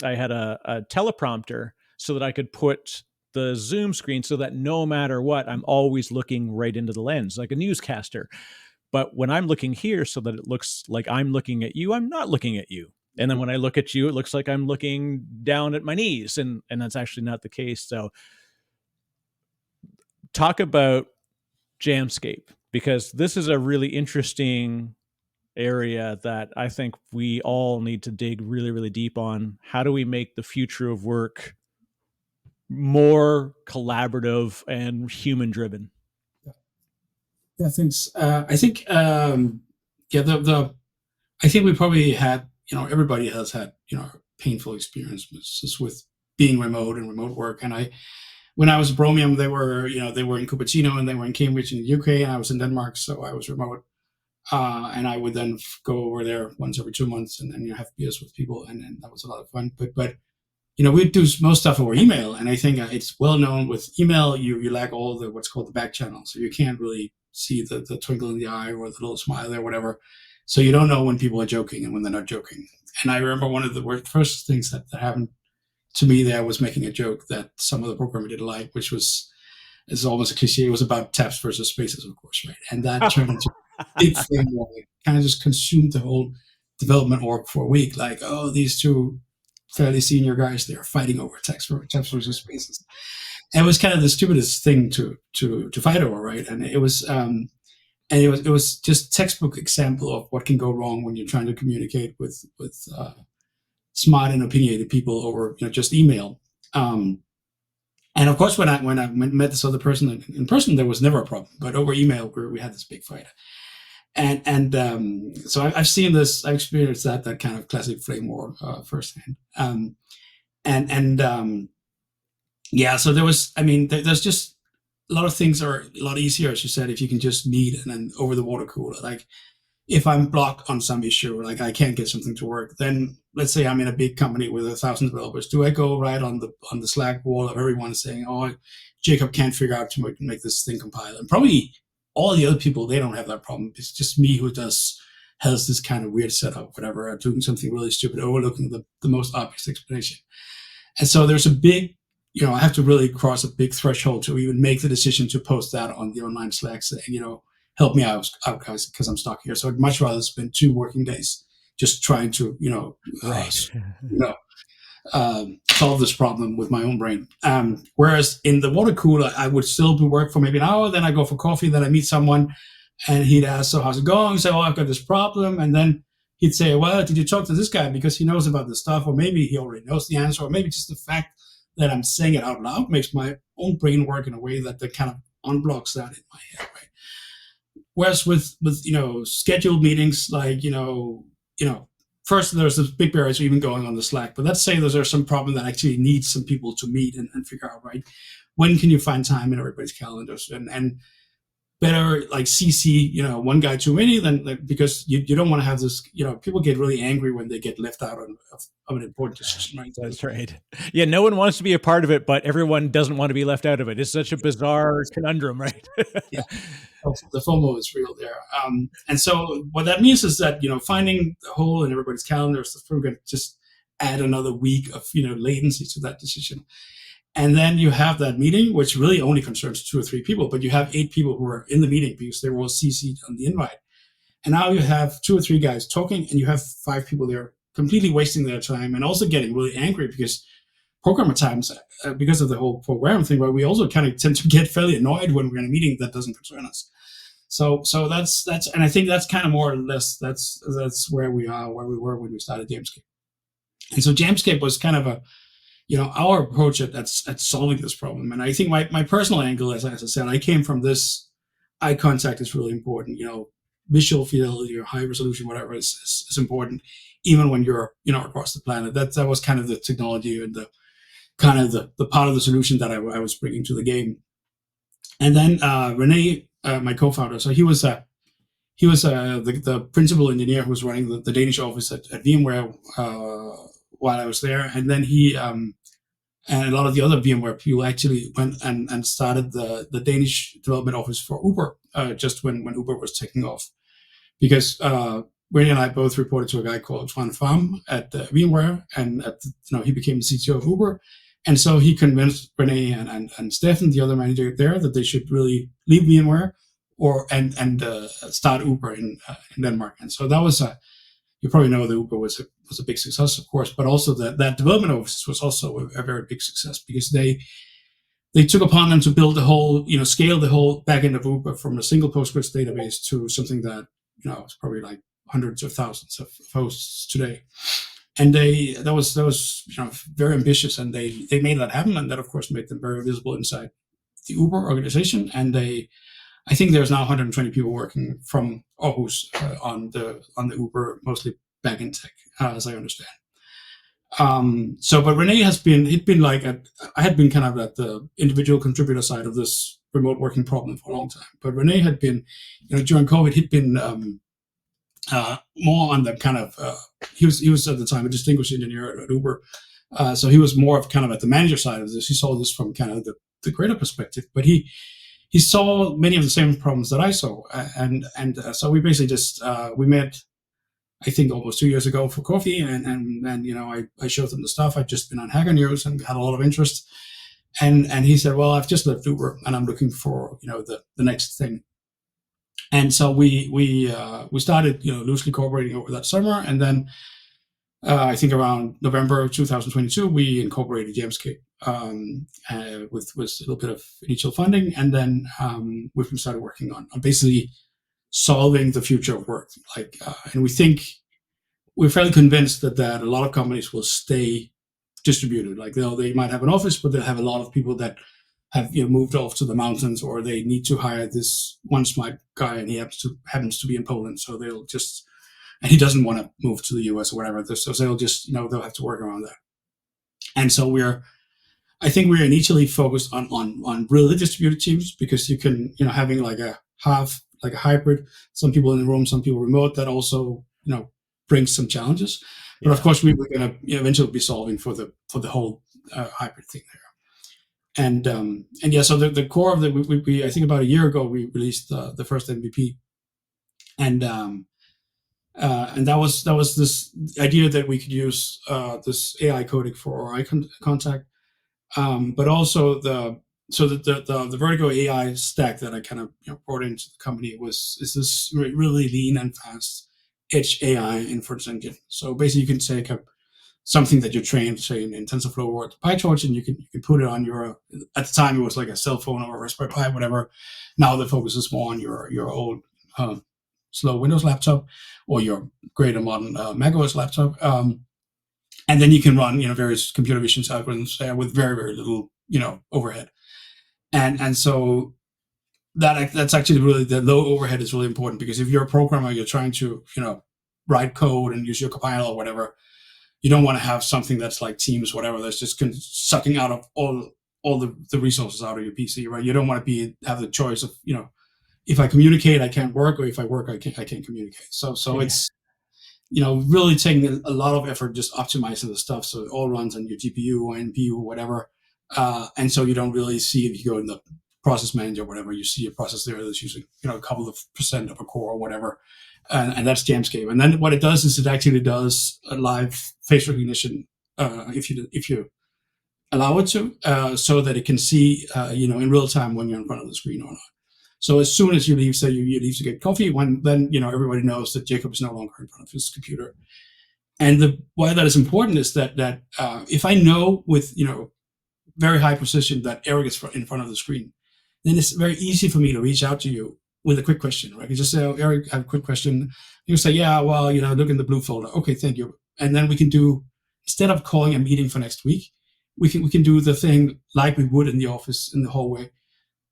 [SPEAKER 2] teleprompter so that I could put the Zoom screen so that no matter what, I'm always looking right into the lens, like a newscaster. But when I'm looking here so that it looks like I'm looking at you, I'm not looking at you. And then when I look at you, it looks like I'm looking down at my knees. And that's actually not the case. So talk about Jamscape, because this is a really interesting area that I think we all need to dig really, really deep on. How do we make the future of work more collaborative and human driven?
[SPEAKER 1] Yeah, thanks. I think, I think we probably had, everybody has had, painful experiences with being remote and remote work. And when I was at Bromium, they were in Cupertino and they were in Cambridge in the UK, and I was in Denmark, so I was remote. And I would then go over there once every 2 months and then have beers with people, and that was a lot of fun. But we do most stuff over email, and I think it's well known with email, you lack all the what's called the back channel, so you can't really see the twinkle in the eye or the little smile or whatever. So you don't know when people are joking and when they're not joking. And I remember one of the first things that happened to me there was making a joke that some of the programmer didn't like, which was, it's almost a cliche. It was about tabs versus spaces, of course, right? And that turned into a big thing where it kind of just consumed the whole development org for a week. Like, oh, these two fairly senior guys, they're fighting over tabs versus spaces. And it was kind of the stupidest thing to fight over, right? And it was just textbook example of what can go wrong when you're trying to communicate with smart and opinionated people over just email. And of course, when I met this other person in person, there was never a problem. But over email, we had this big fight. And so I've seen this, I've experienced that kind of classic flame war firsthand. Yeah, so there's just a lot of things are a lot easier, as you said, if you can just meet and then over the water cooler. Like, if I'm blocked on some issue, like I can't get something to work, then let's say I'm in a big company with 1,000 developers. Do I go right on the Slack wall of everyone saying, "Oh, Jacob can't figure out to make this thing compile"? And probably all the other people, they don't have that problem. It's just me who has this kind of weird setup, whatever, doing something really stupid, overlooking the most obvious explanation. And so there's a big, I have to really cross a big threshold to even make the decision to post that on the online Slack saying, help me out guys, because I'm stuck here. So I'd much rather spend 2 working days just trying to,
[SPEAKER 2] Right.
[SPEAKER 1] you know, solve this problem with my own brain. Whereas in the water cooler, I would still be work for maybe an hour, then I go for coffee, then I meet someone, and he'd ask, so how's it going? Say, oh, I've got this problem. And then he'd say, well, did you talk to this guy? Because he knows about this stuff, or maybe he already knows the answer, or maybe just the fact that I'm saying it out loud makes my own brain work in a way that kind of unblocks that in my head, right? Whereas with scheduled meetings, like, first there's this big barriers even going on the Slack, but let's say there's some problem that actually needs some people to meet and figure out, right? When can you find time in everybody's calendars? And better like CC, one guy too many than, because you don't want to have this, people get really angry when they get left out of an important decision, right?
[SPEAKER 2] That's right. Yeah, no one wants to be a part of it, but everyone doesn't want to be left out of it. It's such a bizarre conundrum, right?
[SPEAKER 1] Yeah, the FOMO is real there. And so what that means is that, finding the hole in everybody's calendars is probably going to just add another week of, latency to that decision. And then you have that meeting, which really only concerns 2 or 3 people, but you have 8 people who are in the meeting because they were all CC'd on the invite. And now you have 2 or 3 guys talking, and you have 5 people there completely wasting their time and also getting really angry because programmer times, because of the whole program thing, where we also kind of tend to get fairly annoyed when we're in a meeting that doesn't concern us. So that's, and I think that's kind of more or less, that's where we were when we started Jamscape. And so Jamscape was kind of our approach at solving this problem. And I think my personal angle, as I said, I came from this eye contact is really important. Visual fidelity or high resolution, whatever is important, even when you're, across the planet. That was kind of the technology and the kind of the part of the solution that I was bringing to the game. And then Rene, my co-founder, so he was the principal engineer who was running the Danish office at VMware while I was there. And then he and a lot of the other VMware people actually went and started the Danish development office for Uber just when Uber was taking off. Because Rene and I both reported to a guy called Twan Pham at VMware, and he became the CTO of Uber. And so he convinced Rene and Stefan, the other manager there, that they should really leave VMware and start Uber in Denmark. And so that was you probably know that Uber was a big success, of course, but also that development office was also a very big success because they took upon them to build the whole, scale the whole backend of Uber from a single Postgres database to something that, it's probably like hundreds of thousands of hosts today. And that was very ambitious, and they made that happen, and that of course made them very visible inside the Uber organization. And I think there's now 120 people working from Aarhus on the Uber, mostly backend tech, as I understand. But Rene he'd been like I had been kind of at the individual contributor side of this remote working problem for a long time. But Rene had been, during COVID, he'd been more on the kind of he was at the time a distinguished engineer at Uber, so he was more of kind of at the manager side of this. He saw this from kind of the greater perspective, but he saw many of the same problems that I saw, and so we basically just we met, I think, almost 2 years ago for coffee, and I showed him the stuff. I'd just been on Hacker News and had a lot of interest, and he said, well, I've just left Uber and I'm looking for the next thing. And so we started loosely cooperating over that summer, and then I think around November of 2022 we incorporated Jamscape with a little bit of initial funding, and then we've been started working on basically solving the future of work. And we're fairly convinced that a lot of companies will stay distributed. Like they might have an office, but they'll have a lot of people that have moved off to the mountains, or they need to hire this one smart guy, and he happens to be in Poland, so they'll just, and he doesn't want to move to the US or whatever. So they'll just they'll have to work around that. And so I think we're initially focused on really distributed teams, because you can having like a hybrid, some people in the room, some people remote, that also brings some challenges. But of course we were going to eventually be solving for the whole hybrid thing there. And so the core of we I think about a year ago we released the first MVP, and that was this idea that we could use this AI codec for our eye contact, but also so the Vertigo AI stack that I kind of brought into the company is this really lean and fast edge AI inference engine. So basically, you can take something that you trained, say in TensorFlow or PyTorch, and you can put it on your. At the time, it was like a cell phone or a Raspberry Pi, whatever. Now the focus is more on your old slow Windows laptop or your greater modern macOS laptop, and then you can run various computer vision algorithms with very little overhead, and so that's actually really the low overhead is really important, because if you're a programmer, you're trying to write code and use your compiler or whatever, you don't want to have something that's like Teams, whatever, that's just sucking out of all the resources out of your PC, right? You don't want to have the choice of if I communicate, I can't work, or if I work, I can't communicate. So it's really taking a lot of effort just optimizing the stuff so it all runs on your GPU or NPU or whatever, and so you don't really see, if you go in the process manager or whatever, you see a process there that's using a couple of % of a core or whatever, and that's Jamscape. And then what it does is it actually does a live face recognition if you allow it to, so that it can see in real time when you're in front of the screen or not. So as soon as you leave, say you leave to get coffee, then everybody knows that Jacob is no longer in front of his computer. And why that is important is that if I know with very high precision that Eric is in front of the screen, then it's very easy for me to reach out to you with a quick question, right? You just say, "Oh, Eric, I have a quick question." You say, "Yeah, well, look in the blue folder." Okay, thank you. And then we can do, instead of calling a meeting for next week, we can do the thing like we would in the office in the hallway.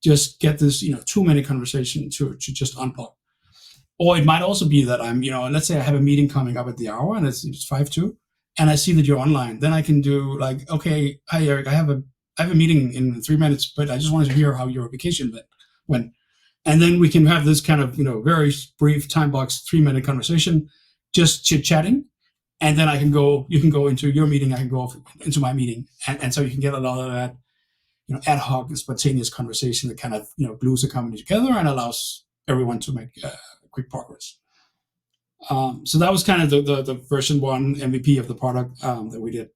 [SPEAKER 1] Just get this 2-minute conversation to just unplug. Or it might also be that I'm let's say I have a meeting coming up at the hour and it's 5:02, and I see that you're online. Then I can do like, "Okay, hi Eric, I have a meeting in 3 minutes, but I just wanted to hear how your vacation went." And then we can have this kind of very brief time box 3-minute conversation, just chit chatting, and then you can go into your meeting, I can go into my meeting, and so you can get a lot of that ad hoc and spontaneous conversation that kind of glues the company together and allows everyone to make quick progress. So that was kind of the version 1 MVP of the product that we did.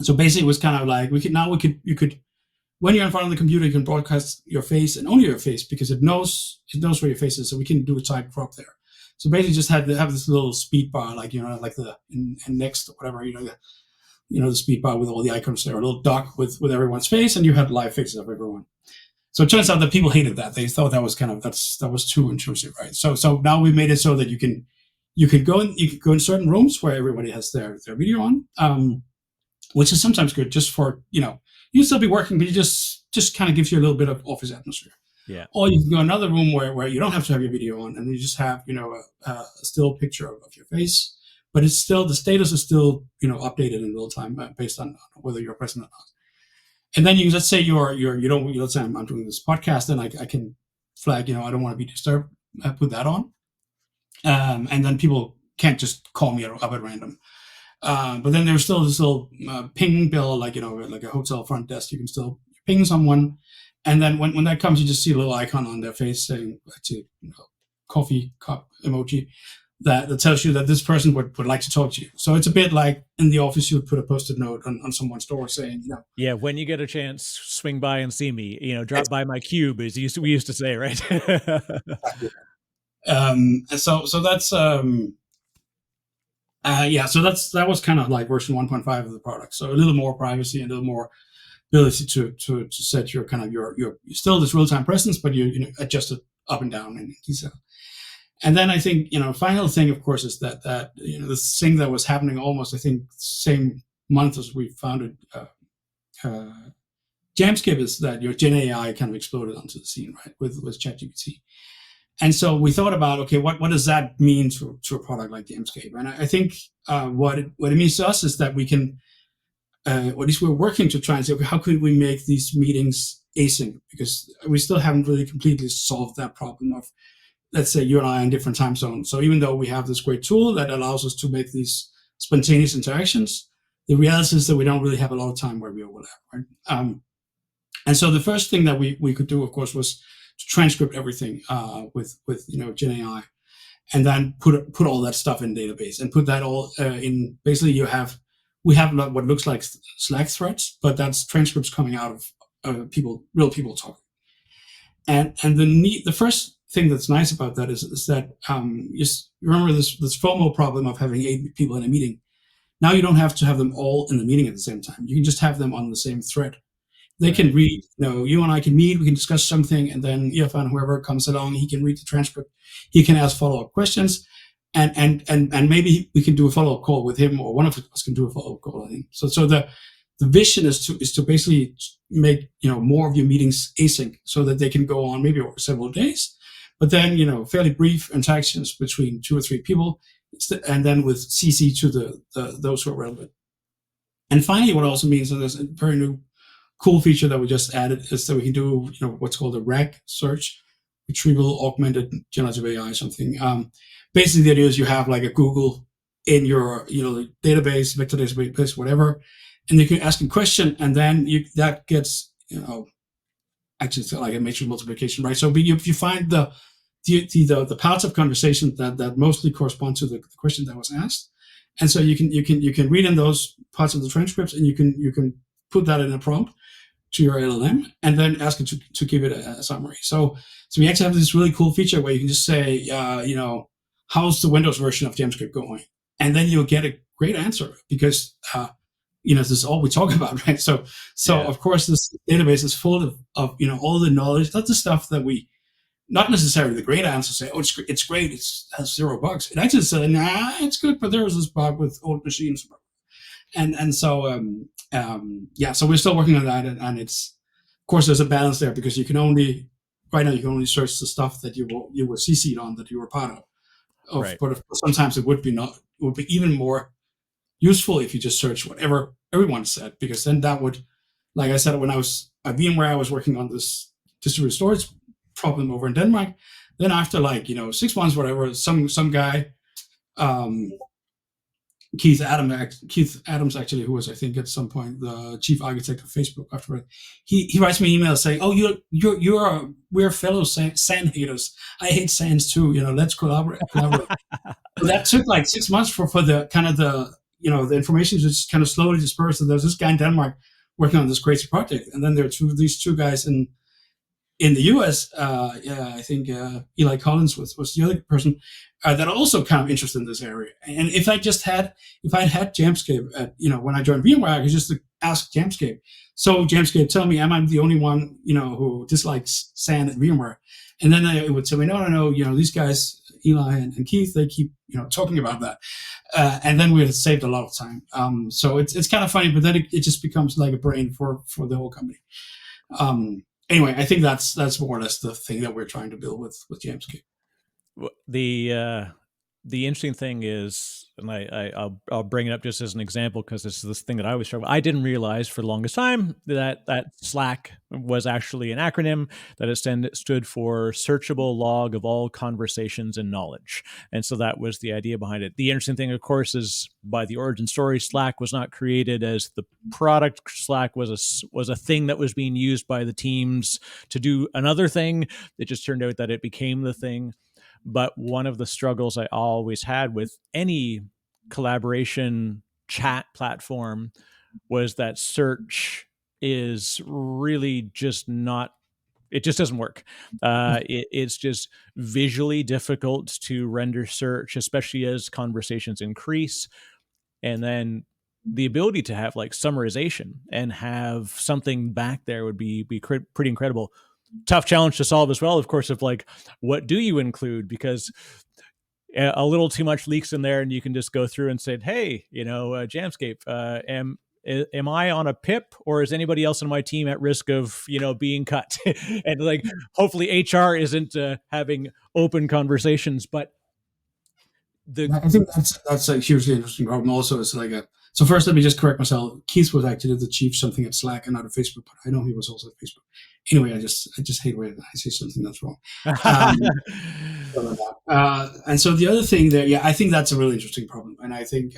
[SPEAKER 1] So basically, it was kind of like you could when you're in front of the computer, you can broadcast your face and only your face, because it knows where your face is. So we can do a type crop there. So basically, just have this little speed bar, like like the in Next or whatever, the speed bar with all the icons there, a little dock with everyone's face, and you had live faces of everyone. So it turns out that people hated that. They thought that was that was too intrusive, right? So now we made it so that you can go in certain rooms where everybody has their video on, which is sometimes good just for you still be working, but you just kind of gives you a little bit of office atmosphere.
[SPEAKER 2] Yeah.
[SPEAKER 1] Or you can go another room where you don't have to have your video on, and you just have a still picture of your face, but it's still, the status is still updated in real time based on whether you're present or not. And then let's say let's say I'm doing this podcast, and I can flag I don't want to be disturbed. I put that on, and then people can't just call me up at random. But then there's still this little ping bill, like like a hotel front desk. You can still ping someone, and then when that comes, you just see a little icon on their face saying coffee cup emoji that tells you that this person would like to talk to you. So it's a bit like in the office, you would put a post-it note on someone's door saying,
[SPEAKER 2] yeah, when you get a chance, swing by and see me. Drop by my cube, as we used to say, right?
[SPEAKER 1] And so that's that was kind of like version 1.5 of the product. So a little more privacy and a little more ability to set your kind of your still this real-time presence, but you adjust it up and down in detail. And then I think final thing, of course, is that this thing that was happening almost, I think, same month as we founded Jamscape, is that your Gen AI kind of exploded onto the scene, right, with ChatGPT. And so we thought about, okay, what does that mean to a product like Jamscape? And I think what it means to us is that we can, or at least we're working to try and say, okay, how could we make these meetings async? Because we still haven't really completely solved that problem of, let's say you and I are in different time zones. So even though we have this great tool that allows us to make these spontaneous interactions, the reality is that we don't really have a lot of time where we overlap, right? And so the first thing that we could do, of course, was to transcript everything with Gen AI, and then put all that stuff in database and put that all in. Basically, we have what looks like Slack threads, but that's transcripts coming out of real people talking. And the first thing that's nice about that is that you remember this FOMO problem of having 8 people in a meeting. Now you don't have to have them all in the meeting at the same time. You can just have them on the same thread. They can read, you and I can meet, we can discuss something, and then Irfan, whoever comes along, he can read the transcript. He can ask follow-up questions, and maybe we can do a follow-up call with him, or one of us can do a follow-up call, I think. So the vision is to basically make, more of your meetings async so that they can go on maybe over several days, but then, fairly brief interactions between 2 or 3 people, and then with CC to those who are relevant. And finally, what it also means, and there's a very new cool feature that we just added, is that we can do, what's called a RAG search, retrieval augmented generative AI, something. Basically, the idea is you have like a Google in your, database, vector database, whatever, and you can ask a question, and then that gets, actually it's like a matrix multiplication, right? So if you find the parts of conversation that mostly correspond to the question that was asked, and so you can read in those parts of the transcripts, and you can put that in a prompt to your LLM, and then ask it to give it a summary. So we actually have this really cool feature where you can just say, how's the Windows version of Jamscape going? And then you'll get a great answer, because this is all we talk about, right? So of course this database is full of all the knowledge. That's the stuff that we, not necessarily the great answer, say, oh, it's great, it has 0 bugs. It actually said, nah, it's good, but there was this bug with old machines. And so so we're still working on that, and it's, of course, there's a balance there, because right now you can only search the stuff that you were CC'd on, that you were part of. Right. But sometimes it would be even more useful if you just search whatever everyone said, because then that would, like I said, when I was at VMware, I was working on this distributed storage problem over in Denmark. Then after 6 months, whatever, some guy, Keith Adams, actually, who was, I think, at some point the chief architect of Facebook afterward, he writes me an email saying, "Oh, we're fellow SAN haters. I hate SANs too. Let's collaborate." But that took 6 months for the kind of the information just kind of slowly dispersed. And there's this guy in Denmark working on this crazy project, and then there are these two guys in the US, I think Eli Collins was the other person that are also kind of interested in this area. And if I had Jamscape when I joined VMware, I could just ask Jamscape, so Jamscape, tell me, am I the only one, who dislikes SAN at VMware? And then it would tell me, no, these guys, Eli and Keith, they keep, talking about that. And then we had saved a lot of time. So it's kind of funny, but then it just becomes like a brain for the whole company. Anyway, I think that's more or less the thing that we're trying to build with Jamscape.
[SPEAKER 2] The interesting thing is, and I'll bring it up just as an example, because this is this thing that I always struggle with. I didn't realize for the longest time that Slack was actually an acronym, that it stood for Searchable Log of All Conversations and Knowledge. And so that was the idea behind it. The interesting thing, of course, is by the origin story, Slack was not created as the product. Slack was a thing that was being used by the teams to do another thing. It just turned out that it became the thing. But one of the struggles I always had with any collaboration chat platform was that search is really just not, it just doesn't work. It's just visually difficult to render search, especially as conversations increase. And then the ability to have summarization and have something back there would be pretty incredible. Tough challenge to solve as well, of course, of what do you include, because a little too much leaks in there, and you can just go through and say, hey, Jamscape, am I on a PIP, or is anybody else on my team at risk of being cut? And hopefully HR isn't having open conversations. But
[SPEAKER 1] I think that's a hugely interesting problem. Also, it's so first, let me just correct myself. Keith was actually the chief something at Slack and not at Facebook, but I know he was also at Facebook. Anyway, I just hate when I say something that's wrong. And so the other thing there, I think that's a really interesting problem. And I think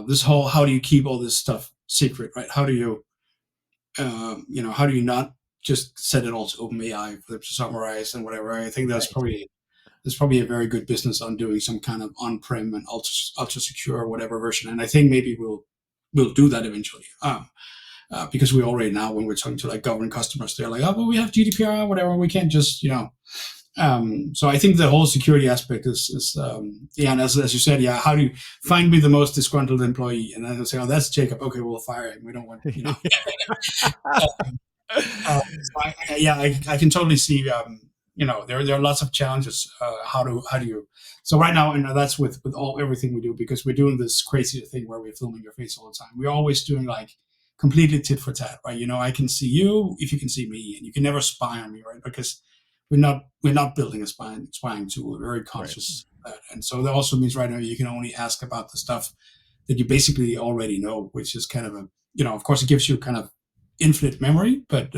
[SPEAKER 1] this whole, how do you keep all this stuff secret, right? How do you, how do you not just set it all to OpenAI for them to summarize and whatever? I think that's there's probably a very good business on doing some kind of on-prem and ultra secure whatever version. And I think maybe we'll do that eventually. because we already now, when we're talking to like government customers, they're like, oh, but we have GDPR, whatever, we can't just, so I think the whole security aspect is and as you said, how do you find me the most disgruntled employee? And then they'll say, oh, that's Jacob. Okay, we'll fire him. We don't want, I can totally see, there are lots of challenges. How do you? So right now, that's with everything we do, because we're doing this crazy thing where we're filming your face all the time. We're always doing like completely tit for tat, right? I can see you if you can see me, and you can never spy on me, right? Because we're not building a spying tool. We're very conscious of that, and so that also means right now you can only ask about the stuff that you basically already know, which is kind of of course, it gives you kind of infinite memory, but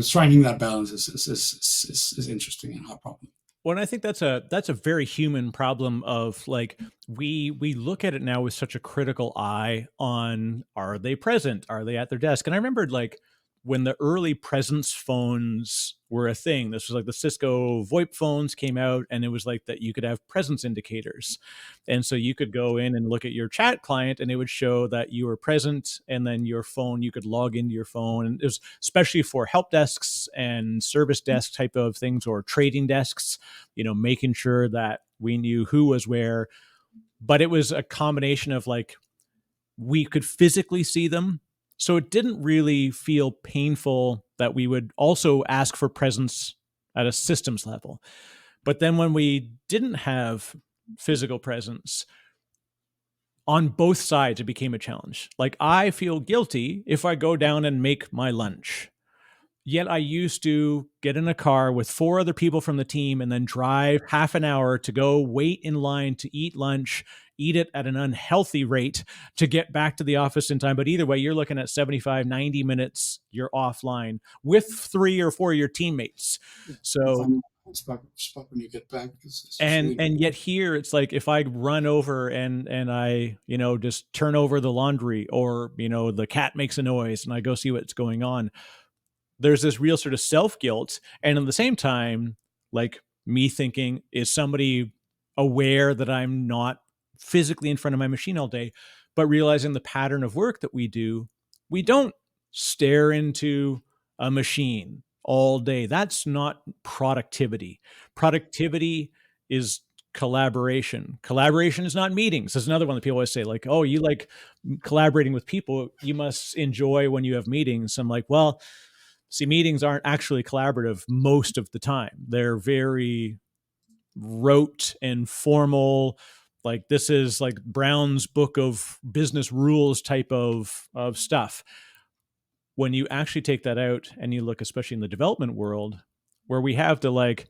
[SPEAKER 1] striking that balance is interesting and a hard problem.
[SPEAKER 2] Well, and I think that's a very human problem of like, we look at it now with such a critical eye on, are they present? Are they at their desk? And I remembered like when the early presence phones were a thing. This was like the Cisco VoIP phones came out, and it was like that you could have presence indicators. And so you could go in and look at your chat client, and it would show that you were present, and then your phone, you could log into your phone. And it was especially for help desks and service desk type of things, or trading desks, making sure that we knew who was where. But it was a combination of like, we could physically see them, so it didn't really feel painful that we would also ask for presence at a systems level. But then when we didn't have physical presence, on both sides, it became a challenge. Like, I feel guilty if I go down and make my lunch. Yet I used to get in a car with 4 other people from the team and then drive half an hour to go wait in line to eat lunch, eat it at an unhealthy rate to get back to the office in time. But either way, you're looking at 75, 90 minutes, you're offline with 3 or 4 of your teammates. So
[SPEAKER 1] spot when you get back.
[SPEAKER 2] And yet here it's like, if I run over and I, just turn over the laundry, or, the cat makes a noise and I go see what's going on, there's this real sort of self-guilt. And at the same time, like, me thinking, is somebody aware that I'm not physically in front of my machine all day? But realizing the pattern of work that we do, we don't stare into a machine all day. That's not productivity. Productivity is collaboration. Collaboration is not meetings. There's another one that people always say, like, oh, you like collaborating with people, you must enjoy when you have meetings. I'm like, well, see, meetings aren't actually collaborative most of the time. They're very rote and formal. Like, this is like Brown's book of business rules type of stuff. When you actually take that out and you look, especially in the development world, where we have to like,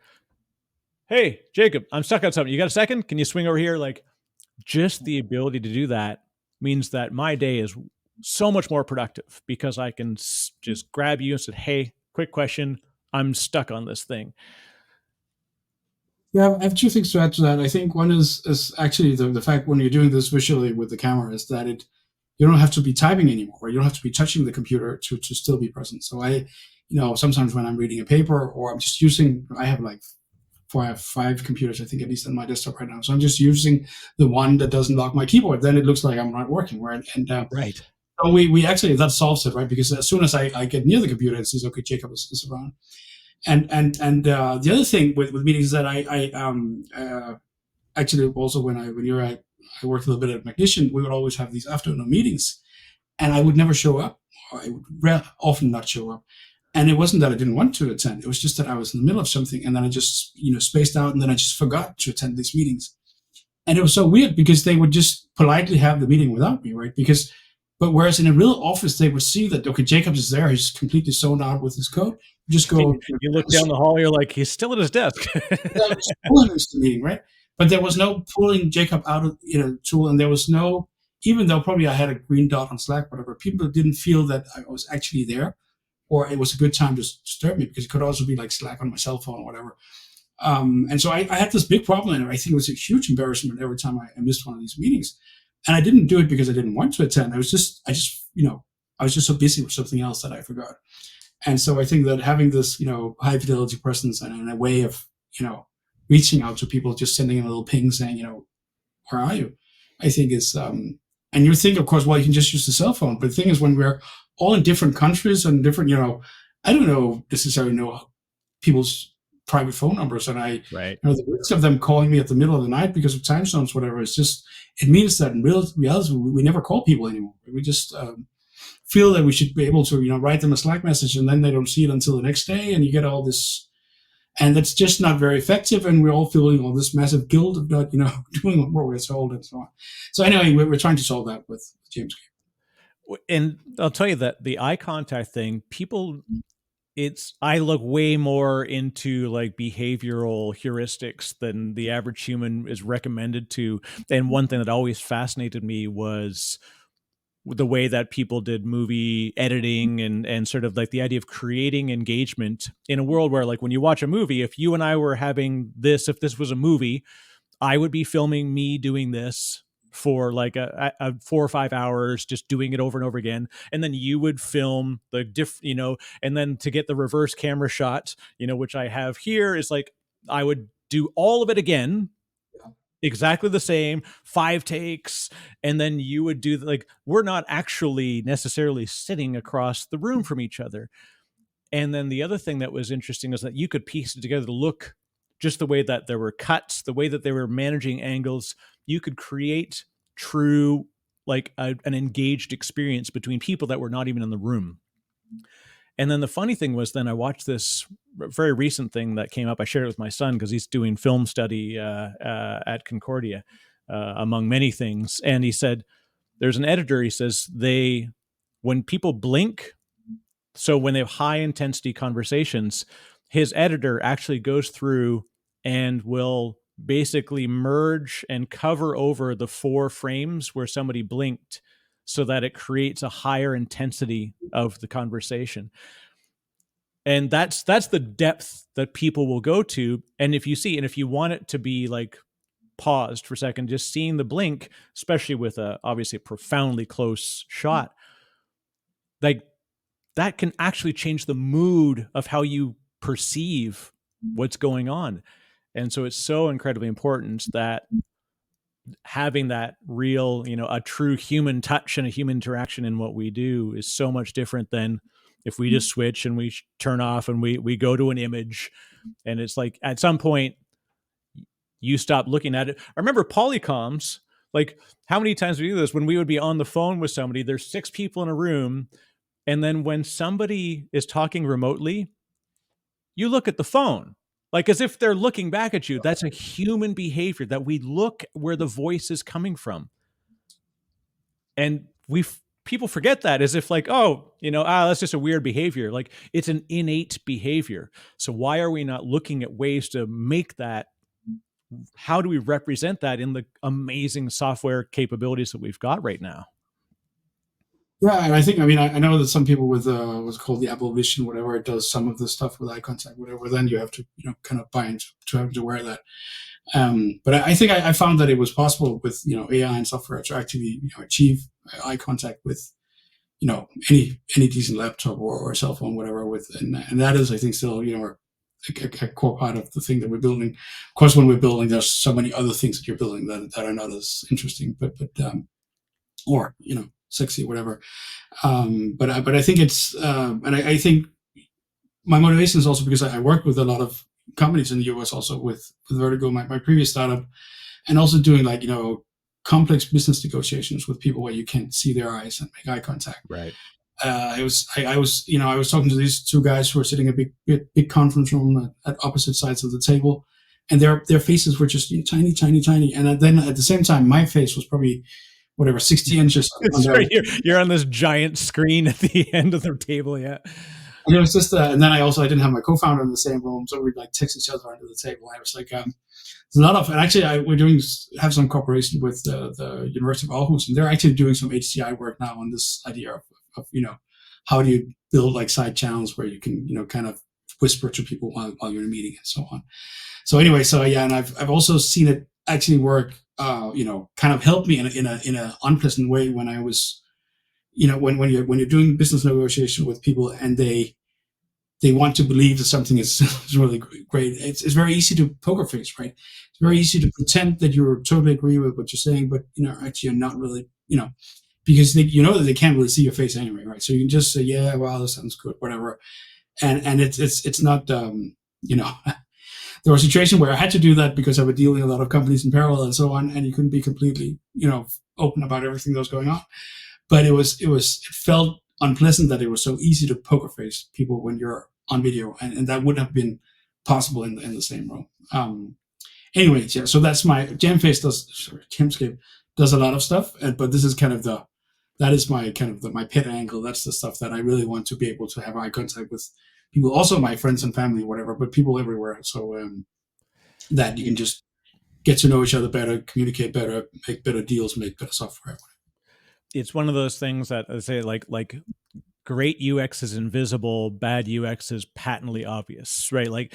[SPEAKER 2] hey, Jacob, I'm stuck on something. You got a second? Can you swing over here? Like, just the ability to do that means that my day is so much more productive, because I can just grab you and say, hey, quick question, I'm stuck on this thing.
[SPEAKER 1] Yeah, I have 2 things to add to that. I think one is actually the fact, when you're doing this visually with the camera, is that you don't have to be typing anymore, or you don't have to be touching the computer to still be present. So I, sometimes when I'm reading a paper, or I'm just I have like 5 computers, I think, at least on my desktop right now. So I'm just using the one that doesn't lock my keyboard. Then it looks like I'm not working, right? And
[SPEAKER 2] right.
[SPEAKER 1] So we actually, that solves it, right? Because as soon as I get near the computer, it says, okay, Jacob is around. And the other thing with meetings is that I actually also, when I worked a little bit at Magnesium, we would always have these afternoon meetings, and I would never show up. Or I would often not show up. And it wasn't that I didn't want to attend. It was just that I was in the middle of something, and then I just spaced out, and then I just forgot to attend these meetings. And it was so weird, because they would just politely have the meeting without me, right? But whereas in a real office, they would see that, okay, Jacobs is there, he's completely zoned out with his code. Just go.
[SPEAKER 2] You look down the hall, you're like, he's still at his desk.
[SPEAKER 1] Just pulling into the meeting, right? But there was no pulling Jacob out of tool, and there was no, even though probably I had a green dot on Slack, whatever, people didn't feel that I was actually there, or it was a good time to disturb me, because it could also be like Slack on my cell phone or whatever. And so I had this big problem, and I think it was a huge embarrassment every time I missed one of these meetings. And I didn't do it because I didn't want to attend. I was just so busy with something else that I forgot. And so I think that having this, high fidelity presence, and a way of, reaching out to people, just sending a little ping saying, where are you? I think is And you think, of course, well, you can just use the cell phone. But the thing is, when we're all in different countries and different, I don't know necessarily know people's private phone numbers, and
[SPEAKER 2] Right.
[SPEAKER 1] the risk of them calling me at the middle of the night because of time zones, whatever, is just, it means that in reality, we never call people anymore. We just feel that we should be able to, write them a Slack message, and then they don't see it until the next day, and you get all this, and that's just not very effective. And we're all feeling all this massive guilt of not, doing what we're told and so on. So anyway, we're trying to solve that with Jamscape.
[SPEAKER 2] And I'll tell you that the eye contact thing, people, I look way more into like behavioral heuristics than the average human is recommended to. And one thing that always fascinated me was the way that people did movie editing and sort of like the idea of creating engagement in a world where, like, when you watch a movie, if you and I were having this, if this was a movie, I would be filming me doing this for like a 4 or 5 hours, just doing it over and over again. And then you would film and then to get the reverse camera shot, which I have here, is like, I would do all of it again, exactly the same, 5 takes. And then you would do like, we're not actually necessarily sitting across the room from each other. And then the other thing that was interesting is that you could piece it together to look just the way that there were cuts, the way that they were managing angles. You could create true, like an engaged experience between people that were not even in the room. And then the funny thing was, then I watched this very recent thing that came up. I shared it with my son because he's doing film study at Concordia, among many things. And he said, there's an editor, he says, when people blink, so when they have high intensity conversations, his editor actually goes through and will basically merge and cover over the 4 frames where somebody blinked so that it creates a higher intensity of the conversation. And that's the depth that people will go to. And if you want it to be like paused for a second, just seeing the blink, especially with obviously a profoundly close shot, like, that can actually change the mood of how you perceive what's going on. And so it's so incredibly important that having that real, a true human touch and a human interaction in what we do is so much different than if we just switch and we turn off and we go to an image. And it's like, at some point you stop looking at it. I remember polycoms, like, how many times we do this when we would be on the phone with somebody, there's 6 people in a room. And then when somebody is talking remotely, you look at the phone, like as if they're looking back at you. That's a human behavior, that we look where the voice is coming from. And people forget that, as if like, oh, that's just a weird behavior. Like, it's an innate behavior. So why are we not looking at ways to make that? How do we represent that in the amazing software capabilities that we've got right now?
[SPEAKER 1] Yeah, and I know that some people with what's called the Apple Vision, whatever, it does some of the stuff with eye contact, whatever. Then you have to, kind of buy into having to wear that. But I think I found that it was possible with AI and software to actually achieve eye contact with any decent laptop or cell phone, whatever. And that is, I think, still a core part of the thing that we're building. Of course, when we're building, there's so many other things that you're building that are not as interesting, but or sexy, whatever. But I think it's and I think my motivation is also because I work with a lot of companies in the US, also with Vertigo, my previous startup, and also doing like complex business negotiations with people where you can't see their eyes and make eye contact.
[SPEAKER 2] Right.
[SPEAKER 1] I was talking to these 2 guys who were sitting in a big conference room at opposite sides of the table, and their faces were just tiny, tiny, tiny. And then at the same time, my face was probably 60 inches.
[SPEAKER 2] Sorry, you're on this giant screen at the end of the table, yeah.
[SPEAKER 1] And it was just, and then I didn't have my co-founder in the same room, so we'd like text each other under the table. I was like, there's a lot of, and actually we have some cooperation with the University of Aarhus, and they're actually doing some HCI work now on this idea of how do you build like side channels where you can kind of whisper to people while you're in a meeting and so on. So anyway, and I've also seen it actually work. Kind of help me in a unpleasant way when I was, when you're doing business negotiation with people and they want to believe that something is really great. It's very easy to poker face, right? It's very easy to pretend that you totally agree with what you're saying, but actually you're not really because you know that they can't really see your face anyway, right? So you can just say, yeah, wow, this sounds good, whatever. And it's not, there was a situation where I had to do that because I was dealing with a lot of companies in parallel and so on, and you couldn't be completely, open about everything that was going on. But it felt unpleasant that it was so easy to poker face people when you're on video, and that wouldn't have been possible in the same room. Anyways, yeah. So that's my Jamscape does a lot of stuff, but this is kind of that is my kind of my pet angle. That's the stuff that I really want to be able to have eye contact with people, also my friends and family, whatever, but people everywhere. So that you can just get to know each other better, communicate better, make better deals, make better software.
[SPEAKER 2] It's one of those things that I say, like great UX is invisible, bad UX is patently obvious, right? Like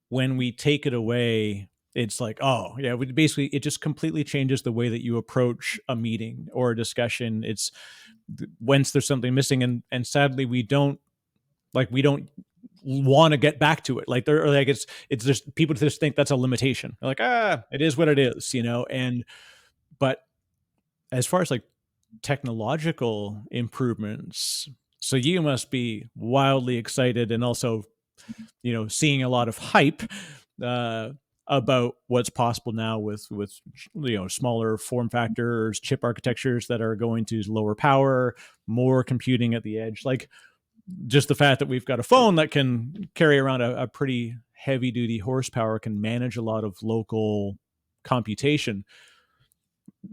[SPEAKER 2] when we take it away, it's like, oh yeah, basically it just completely changes the way that you approach a meeting or a discussion. It's once there's something missing, and sadly we don't want to get back to it. Like they're like, it's just, people just think that's a limitation. They're like, it is what it is, and but as far as like technological improvements, so you must be wildly excited and also, seeing a lot of hype about what's possible now with smaller form factors, chip architectures that are going to lower power, more computing at the edge. Like just the fact that we've got a phone that can carry around a pretty heavy duty horsepower, can manage a lot of local computation.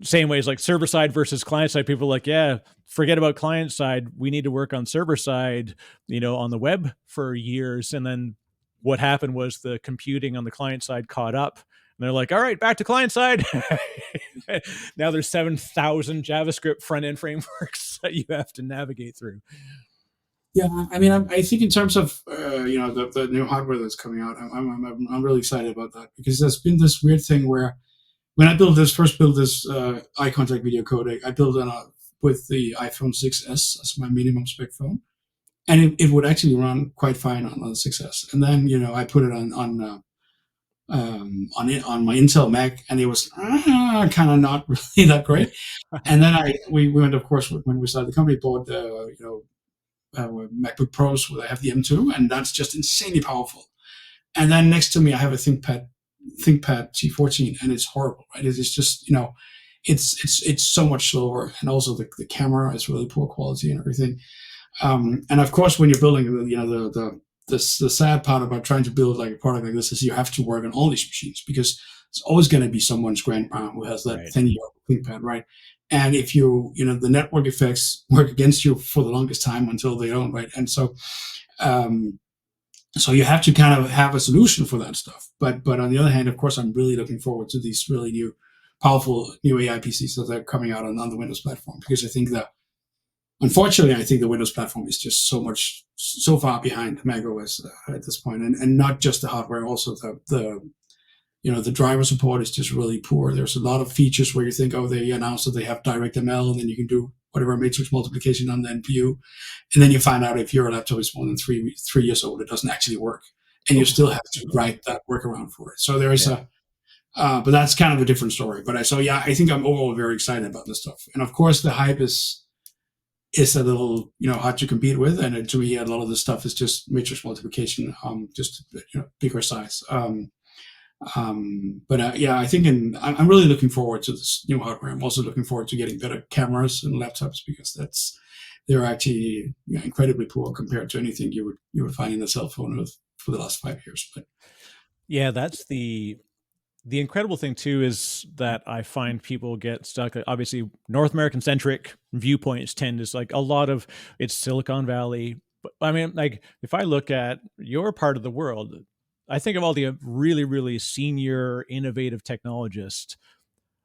[SPEAKER 2] Same ways like server side versus client side, people are like, yeah, forget about client side, we need to work on server side, on the web for years. And then what happened was the computing on the client side caught up, and they're like, all right, back to client side. Now there's 7,000 JavaScript front end frameworks that you have to navigate through.
[SPEAKER 1] Yeah, I mean, I think in terms of the new hardware that's coming out, I'm really excited about that, because there's been this weird thing where when I first built this eye contact video codec, I built it with the iPhone 6s as my minimum spec phone, and it would actually run quite fine on the 6s. And then I put it on my Intel Mac, and it was kind of not really that great. And then we went, of course, when we started the company, bought MacBook Pros where I have the M2, and that's just insanely powerful. And then next to me, I have a ThinkPad G14, and it's horrible, right? It's just it's so much slower, and also the camera is really poor quality and everything. And of course, when you're building, the sad part about trying to build like a product like this is you have to work on all these machines, because it's always going to be someone's grandpa who has that 10-year ThinkPad, right? And if the network effects work against you for the longest time until they don't, right? And so you have to kind of have a solution for that stuff. But on the other hand, of course, I'm really looking forward to these really new, powerful new AI PCs that are coming out on the Windows platform, because I think that, unfortunately, I think the Windows platform is just so far behind Mac OS at this point, and not just the hardware, also the driver support is just really poor. There's a lot of features where you think, oh, they announced that they have DirectML, and then you can do whatever matrix multiplication on the NPU, and then you find out if your laptop is more than 3 years old, it doesn't actually work, and you still have to write that workaround for it. So there is but that's kind of a different story. But I think I'm overall very excited about this stuff, and of course the hype is a little hard to compete with, and to me a lot of this stuff is just matrix multiplication, just bigger size. But I think I'm really looking forward to this new hardware. I'm also looking forward to getting better cameras and laptops, because they're actually incredibly poor compared to anything you would find in a cell phone for the last 5 years. But
[SPEAKER 2] yeah, that's the incredible thing too, is that I find people get stuck. Obviously, North American centric viewpoints tend is like a lot of it's Silicon Valley. But I mean, like if I look at your part of the world, I think of all the really, really senior, innovative technologists.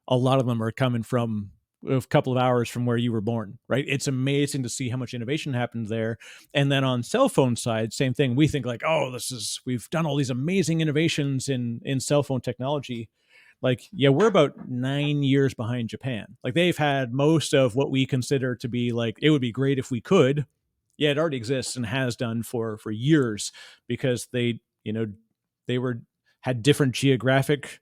[SPEAKER 2] A lot of them are coming from a couple of hours from where you were born, right? It's amazing to see how much innovation happens there. And then on cell phone side, same thing. We think like, oh, we've done all these amazing innovations in cell phone technology. Like, yeah, we're about 9 years behind Japan. Like they've had most of what we consider to be like, it would be great if we could. Yeah, it already exists and has done for years, because they had different geographic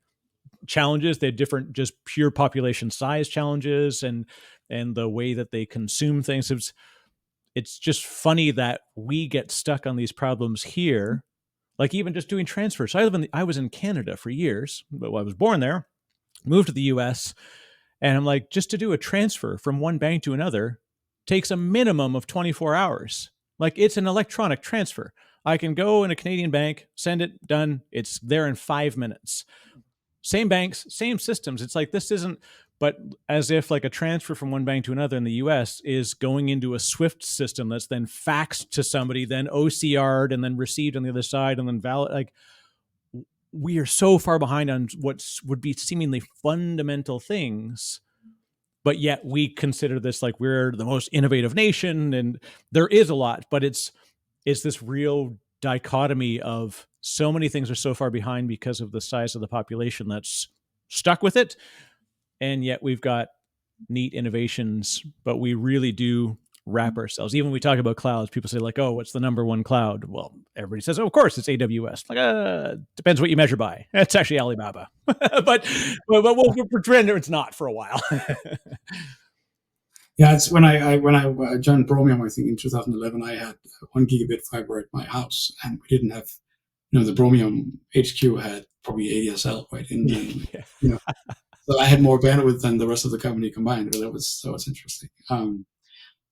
[SPEAKER 2] challenges. They have different, just pure population size challenges, and the way that they consume things. It's just funny that we get stuck on these problems here. Like even just doing transfers. So I was in Canada for years, but I was born there, moved to the US, and I'm like, just to do a transfer from one bank to another takes a minimum of 24 hours. Like it's an electronic transfer. I can go in a Canadian bank, send it, done. It's there in 5 minutes. Same banks, same systems. It's like this isn't, but as if like a transfer from one bank to another in the US is going into a Swift system that's then faxed to somebody, then OCR'd, and then received on the other side, and then valid. Like we are so far behind on what would be seemingly fundamental things, but yet we consider this like we're the most innovative nation, and there is a lot, but it's this real dichotomy of so many things are so far behind because of the size of the population that's stuck with it, and yet we've got neat innovations, but we really do wrap ourselves. Even when we talk about clouds, people say like, oh, what's the number one cloud? Well, everybody says, oh, of course it's AWS. Like, depends what you measure by. It's actually Alibaba. but we'll pretend it's not for a while.
[SPEAKER 1] Yeah, it's when I joined Bromium, I think in 2011, I had 1 gigabit fiber at my house, and we didn't have, the Bromium HQ had probably ADSL, right? And yeah. So I had more bandwidth than the rest of the company combined. That was interesting.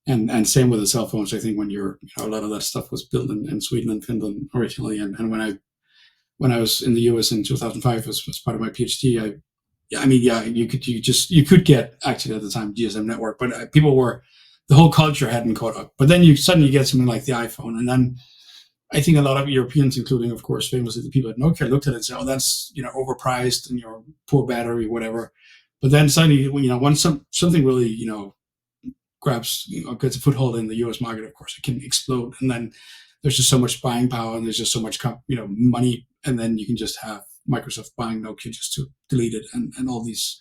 [SPEAKER 1] And same with the cell phones. I think when a lot of that stuff was built in Sweden and Finland originally. And when I was in the US in 2005 as part of my PhD, you could get actually at the time GSM network, but the whole culture hadn't caught up. But then you suddenly get something like the iPhone, and then I think a lot of Europeans, including of course famously the people at Nokia, looked at it and said, "Oh, that's overpriced and poor battery, whatever." But then suddenly, once something really gets a foothold in the US market, of course it can explode, and then there's just so much buying power, and there's just so much money, and then you can just have Microsoft buying Nokia just to delete it, and all these.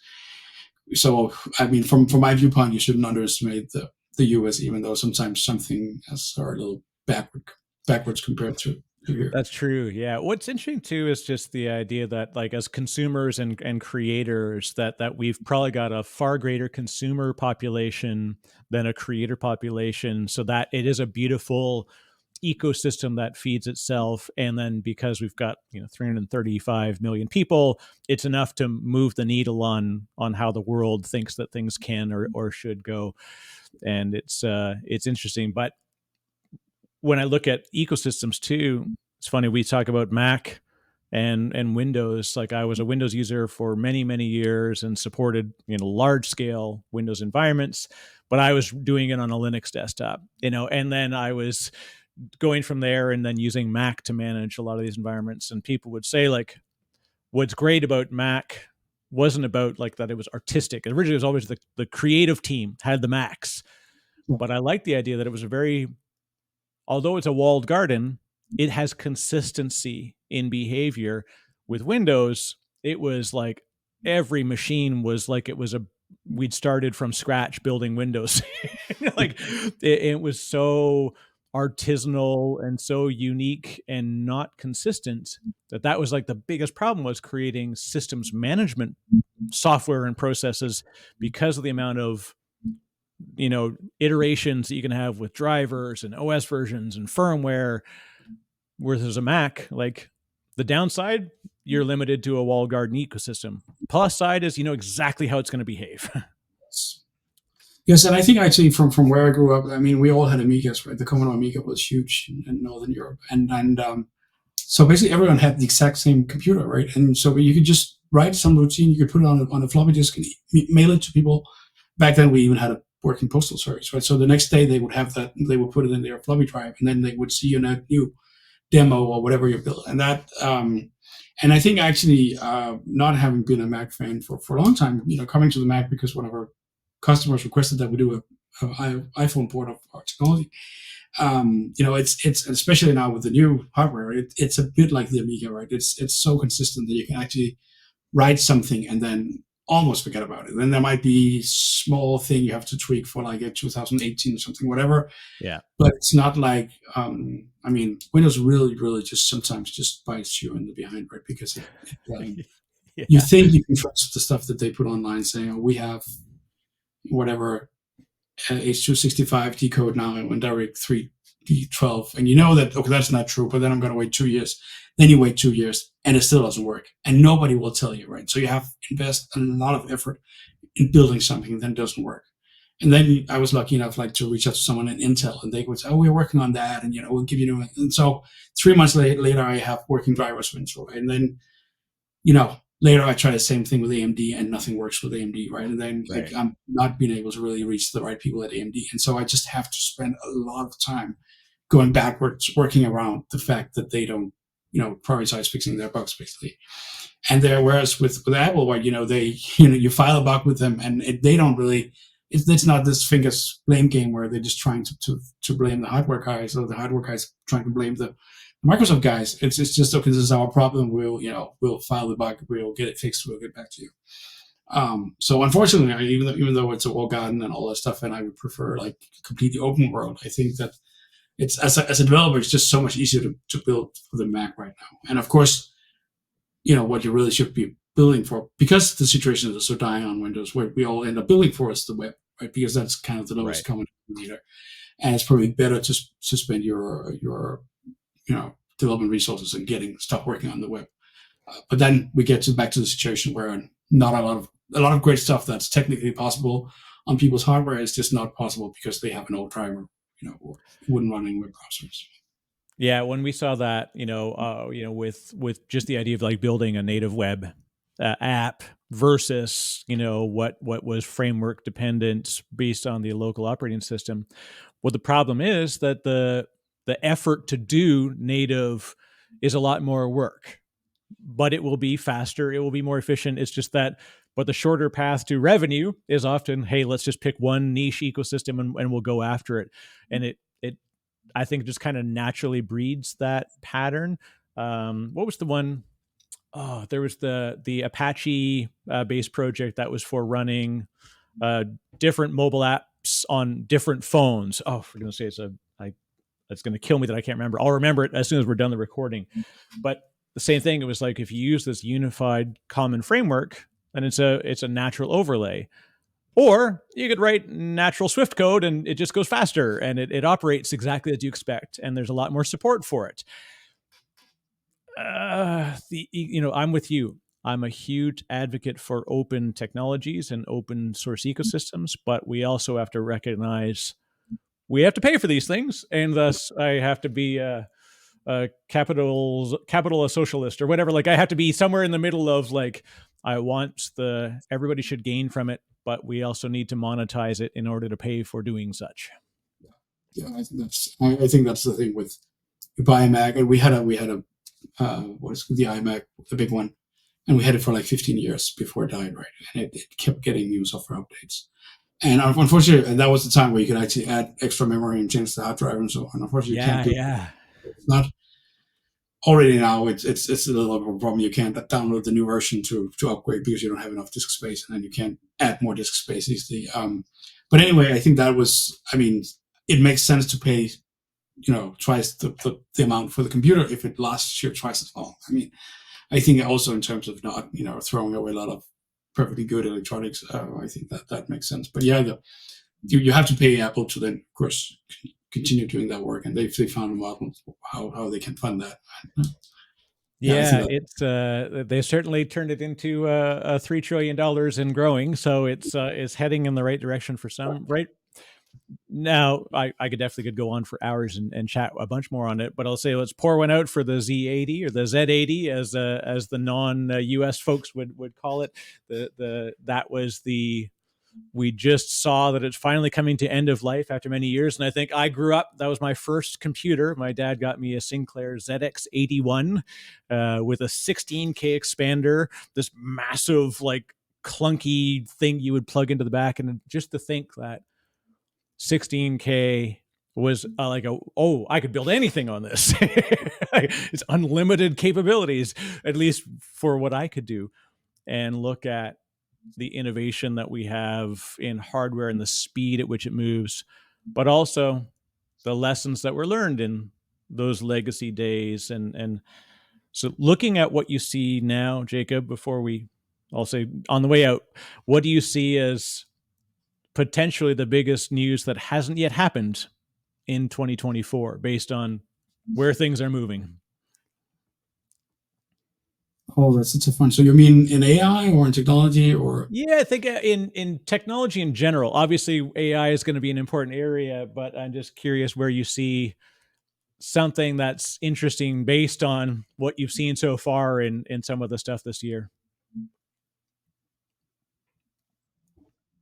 [SPEAKER 1] So I mean, from my viewpoint, you shouldn't underestimate the US, even though sometimes something are a little backwards compared to here.
[SPEAKER 2] That's true. Yeah. What's interesting too is just the idea that like as consumers and creators that we've probably got a far greater consumer population than a creator population, so that it is a beautiful ecosystem that feeds itself. And then because we've got 335 million people, it's enough to move the needle on how the world thinks that things can or should go. And it's interesting. But when I look at ecosystems too, it's funny, we talk about Mac and Windows. Like I was a Windows user for many, many years and supported large scale Windows environments, but I was doing it on a Linux desktop, and then I was going from there and then using Mac to manage a lot of these environments. And people would say like, what's great about Mac wasn't about like that it was artistic. Originally, it was always the creative team had the Macs. But I like the idea that it was although it's a walled garden, it has consistency in behavior. With Windows, it was like every machine was like we'd started from scratch building Windows. Like it was so artisanal and so unique and not consistent that was like the biggest problem, was creating systems management software and processes, because of the amount of iterations that you can have with drivers and OS versions and firmware. Versus a Mac, like the downside, you're limited to a walled garden ecosystem. Plus side is exactly how it's going to behave.
[SPEAKER 1] Yes, and I think actually from where I grew up, I mean, we all had Amigas, right? The Commodore Amiga was huge in Northern Europe, and so basically everyone had the exact same computer, right? And so you could just write some routine, you could put it on a floppy disk and mail it to people. Back then, we even had a working postal service, right? So the next day they would have that, they would put it in their floppy drive, and then they would see a new demo or whatever you built, and that. And I think actually, not having been a Mac fan for a long time, coming to the Mac because one of our customers requested that we do a iPhone port of our technology. It's especially now with the new hardware, it's a bit like the Amiga, right? It's so consistent that you can actually write something and then almost forget about it. Then there might be small thing you have to tweak for like a 2018 or something, whatever.
[SPEAKER 2] Yeah.
[SPEAKER 1] But it's not like, I mean, Windows really, really just sometimes just bites you in the behind, right? Because You
[SPEAKER 2] Yeah.
[SPEAKER 1] think you can trust the stuff that they put online saying, oh, we have whatever H265 decode now in Direct 3D12, and you know that, okay, that's not true, but then I'm going to wait 2 years. Then you wait 2 years, and it still doesn't work, and nobody will tell you, right? So you have to invest a lot of effort in building something that doesn't work. And then I was lucky enough, like, to reach out to someone at Intel, and they would say, "Oh, we're working on that, and we'll give you new." And so 3 months later, I have working drivers for Intel, right? And then later I try the same thing with AMD, and nothing works with AMD, right? And then
[SPEAKER 2] Right.
[SPEAKER 1] I'm not being able to really reach the right people at AMD, and so I just have to spend a lot of time going backwards, working around the fact that they don't, prioritize fixing their bugs, basically. And there, whereas with Apple, where they, you file a bug with them, and they don't really. It's not this fingers blame game where they're just trying to blame the hardware guys, or the hardware guys trying to blame the Microsoft guys. It's just, okay, this is our problem. We'll file the bug. We'll get it fixed. We'll get back to you. So unfortunately, even though it's a walled garden and all that stuff, and I would prefer like completely open world, I think that it's as a developer, it's just so much easier to build for the Mac right now. And of course, what you really should be building for, because the situation is so dying on Windows, what we all end up building for is the web, right? Because that's kind of the lowest
[SPEAKER 2] Right.
[SPEAKER 1] common denominator, and it's probably better to spend your development resources and getting stuff working on the web. But then we get back to the situation where not a lot of great stuff that's technically possible on people's hardware is just not possible because they have an old driver, or wouldn't run in web browsers.
[SPEAKER 2] Yeah, when we saw that, with just the idea of like building a native web app versus what was framework dependent based on the local operating system. Well, the problem is that the effort to do native is a lot more work, but it will be faster, it will be more efficient. It's just that, but the shorter path to revenue is often, hey, let's just pick one niche ecosystem and we'll go after it. And it I think just kind of naturally breeds that pattern. What was the one? Oh, there was the Apache based project that was for running different mobile apps on different phones. Oh, for goodness sakes, it's going to kill me that I can't remember. I'll remember it as soon as we're done the recording. But the same thing. It was like, if you use this unified common framework, then it's a natural overlay. Or you could write natural Swift code and it just goes faster and it operates exactly as you expect. And there's a lot more support for it. I'm with you. I'm a huge advocate for open technologies and open source ecosystems, but we also have to recognize we have to pay for these things. And thus I have to be capital a socialist or whatever. Like, I have to be somewhere in the middle of, like, I want everybody should gain from it, but we also need to monetize it in order to pay for doing such.
[SPEAKER 1] Yeah, I think that's the thing with you buy a Mac, and we had a what is the iMac, the big one, and we had it for like 15 years before it died, right? And it kept getting new software updates. And unfortunately, that was the time where you could actually add extra memory and change the hard drive and so on. Unfortunately, you can't do it. It's not already now. It's a little bit of a problem. You can't download the new version to upgrade because you don't have enough disk space, and then you can't add more disk space easily. But anyway, I think that was. I mean, it makes sense to pay, twice the amount for the computer if it lasts you twice as long. I mean, I think also in terms of not, throwing away a lot of perfectly good electronics, I think that makes sense. But yeah, you have to pay Apple to then, of course, continue doing that work, and they found a model how they can fund that.
[SPEAKER 2] Yeah, it's they certainly turned it into $3 trillion and growing, so it's heading in the right direction for some. Right now, I could go on for hours and chat a bunch more on it, but I'll say let's pour one out for the Z80 or the Z80 as the non-US folks would call it. That was we just saw that it's finally coming to end of life after many years. And I think I grew up, that was my first computer. My dad got me a Sinclair ZX81 with a 16K expander, this massive, like, clunky thing you would plug into the back. And just to think that 16K was I could build anything on this. It's unlimited capabilities, at least for what I could do. And look at the innovation that we have in hardware and the speed at which it moves, but also the lessons that were learned in those legacy days. And So looking at what you see now, Jacob, I'll say on the way out, what do you see as potentially the biggest news that hasn't yet happened in 2024 based on where things are moving?
[SPEAKER 1] Oh, that's such a fun. So you mean in AI or in technology or?
[SPEAKER 2] Yeah, I think in technology in general, obviously AI is going to be an important area, but I'm just curious where you see something that's interesting based on what you've seen so far in some of the stuff this year.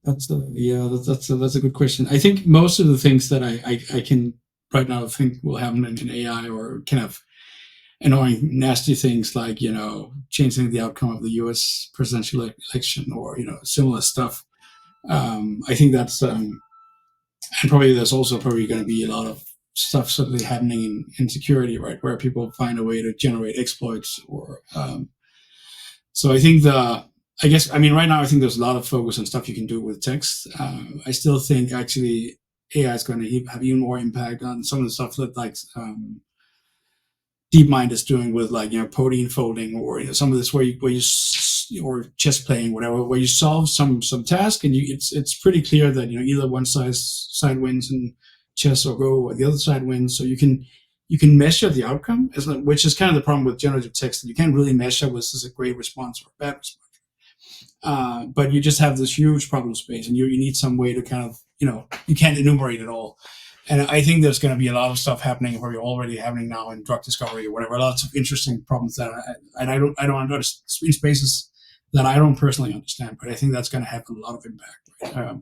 [SPEAKER 1] That's a good question. I think most of the things that I can right now think will happen in AI or kind of annoying, nasty things like changing the outcome of the U.S. presidential election or similar stuff. I think that's and probably there's also probably going to be a lot of stuff suddenly happening in security, right, where people find a way to generate exploits or so I think right now I think there's a lot of focus on stuff you can do with text. I still think actually AI is going to have even more impact on some of the stuff that like DeepMind is doing with like protein folding or some of this where you or chess playing whatever where you solve some task and it's pretty clear that either one side wins in chess or Go or the other side wins. So you can measure the outcome, which is kind of the problem with generative text that you can't really measure was this a great response or a bad response. But you just have this huge problem space, and you need some way to kind of you can't enumerate it all. And I think there's going to be a lot of stuff happening, or already happening now in drug discovery or whatever. Lots of interesting problems that I don't understand in spaces that I don't personally understand, but I think that's going to have a lot of impact. Right?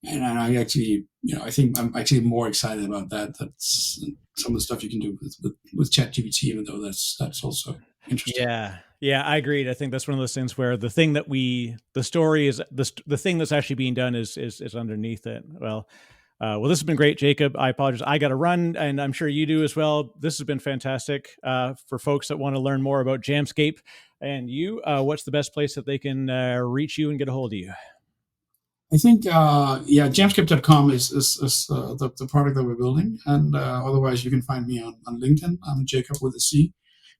[SPEAKER 1] And I actually, I think I'm actually more excited about that. That's some of the stuff you can do with ChatGPT, even though that's also interesting.
[SPEAKER 2] Yeah, I agreed. I think that's one of those things where the thing that the story is the thing that's actually being done is underneath it. Well, this has been great, Jacob. I apologize. I got to run, and I'm sure you do as well. This has been fantastic. For folks that want to learn more about Jamscape and you, what's the best place that they can reach you and get a hold of you?
[SPEAKER 1] I think, jamscape.com is the product that we're building. And otherwise, you can find me on LinkedIn. I'm Jacob with a C,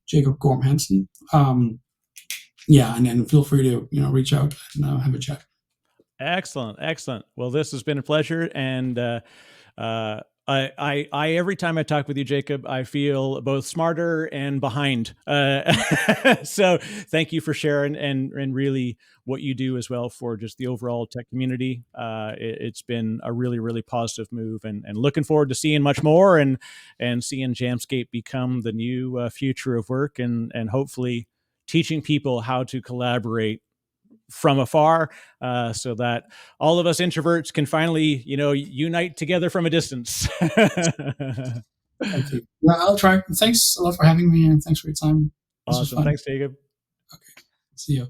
[SPEAKER 1] Jacob Gorm Hansen. And then feel free to reach out and have a chat.
[SPEAKER 2] Excellent. Well, this has been a pleasure, and I every time I talk with you, Jacob, I feel both smarter and behind. So thank you for sharing and really what you do as well for just the overall tech community. It's been a really positive move, and looking forward to seeing much more and seeing Jamscape become the new future of work, and hopefully teaching people how to collaborate from afar, so that all of us introverts can finally, unite together from a distance.
[SPEAKER 1] Thank you. Yeah, I'll try. Thanks a lot for having me, and thanks for your time. This was
[SPEAKER 2] Awesome.
[SPEAKER 1] fun.
[SPEAKER 2] Thanks, Jacob.
[SPEAKER 1] Okay. See you.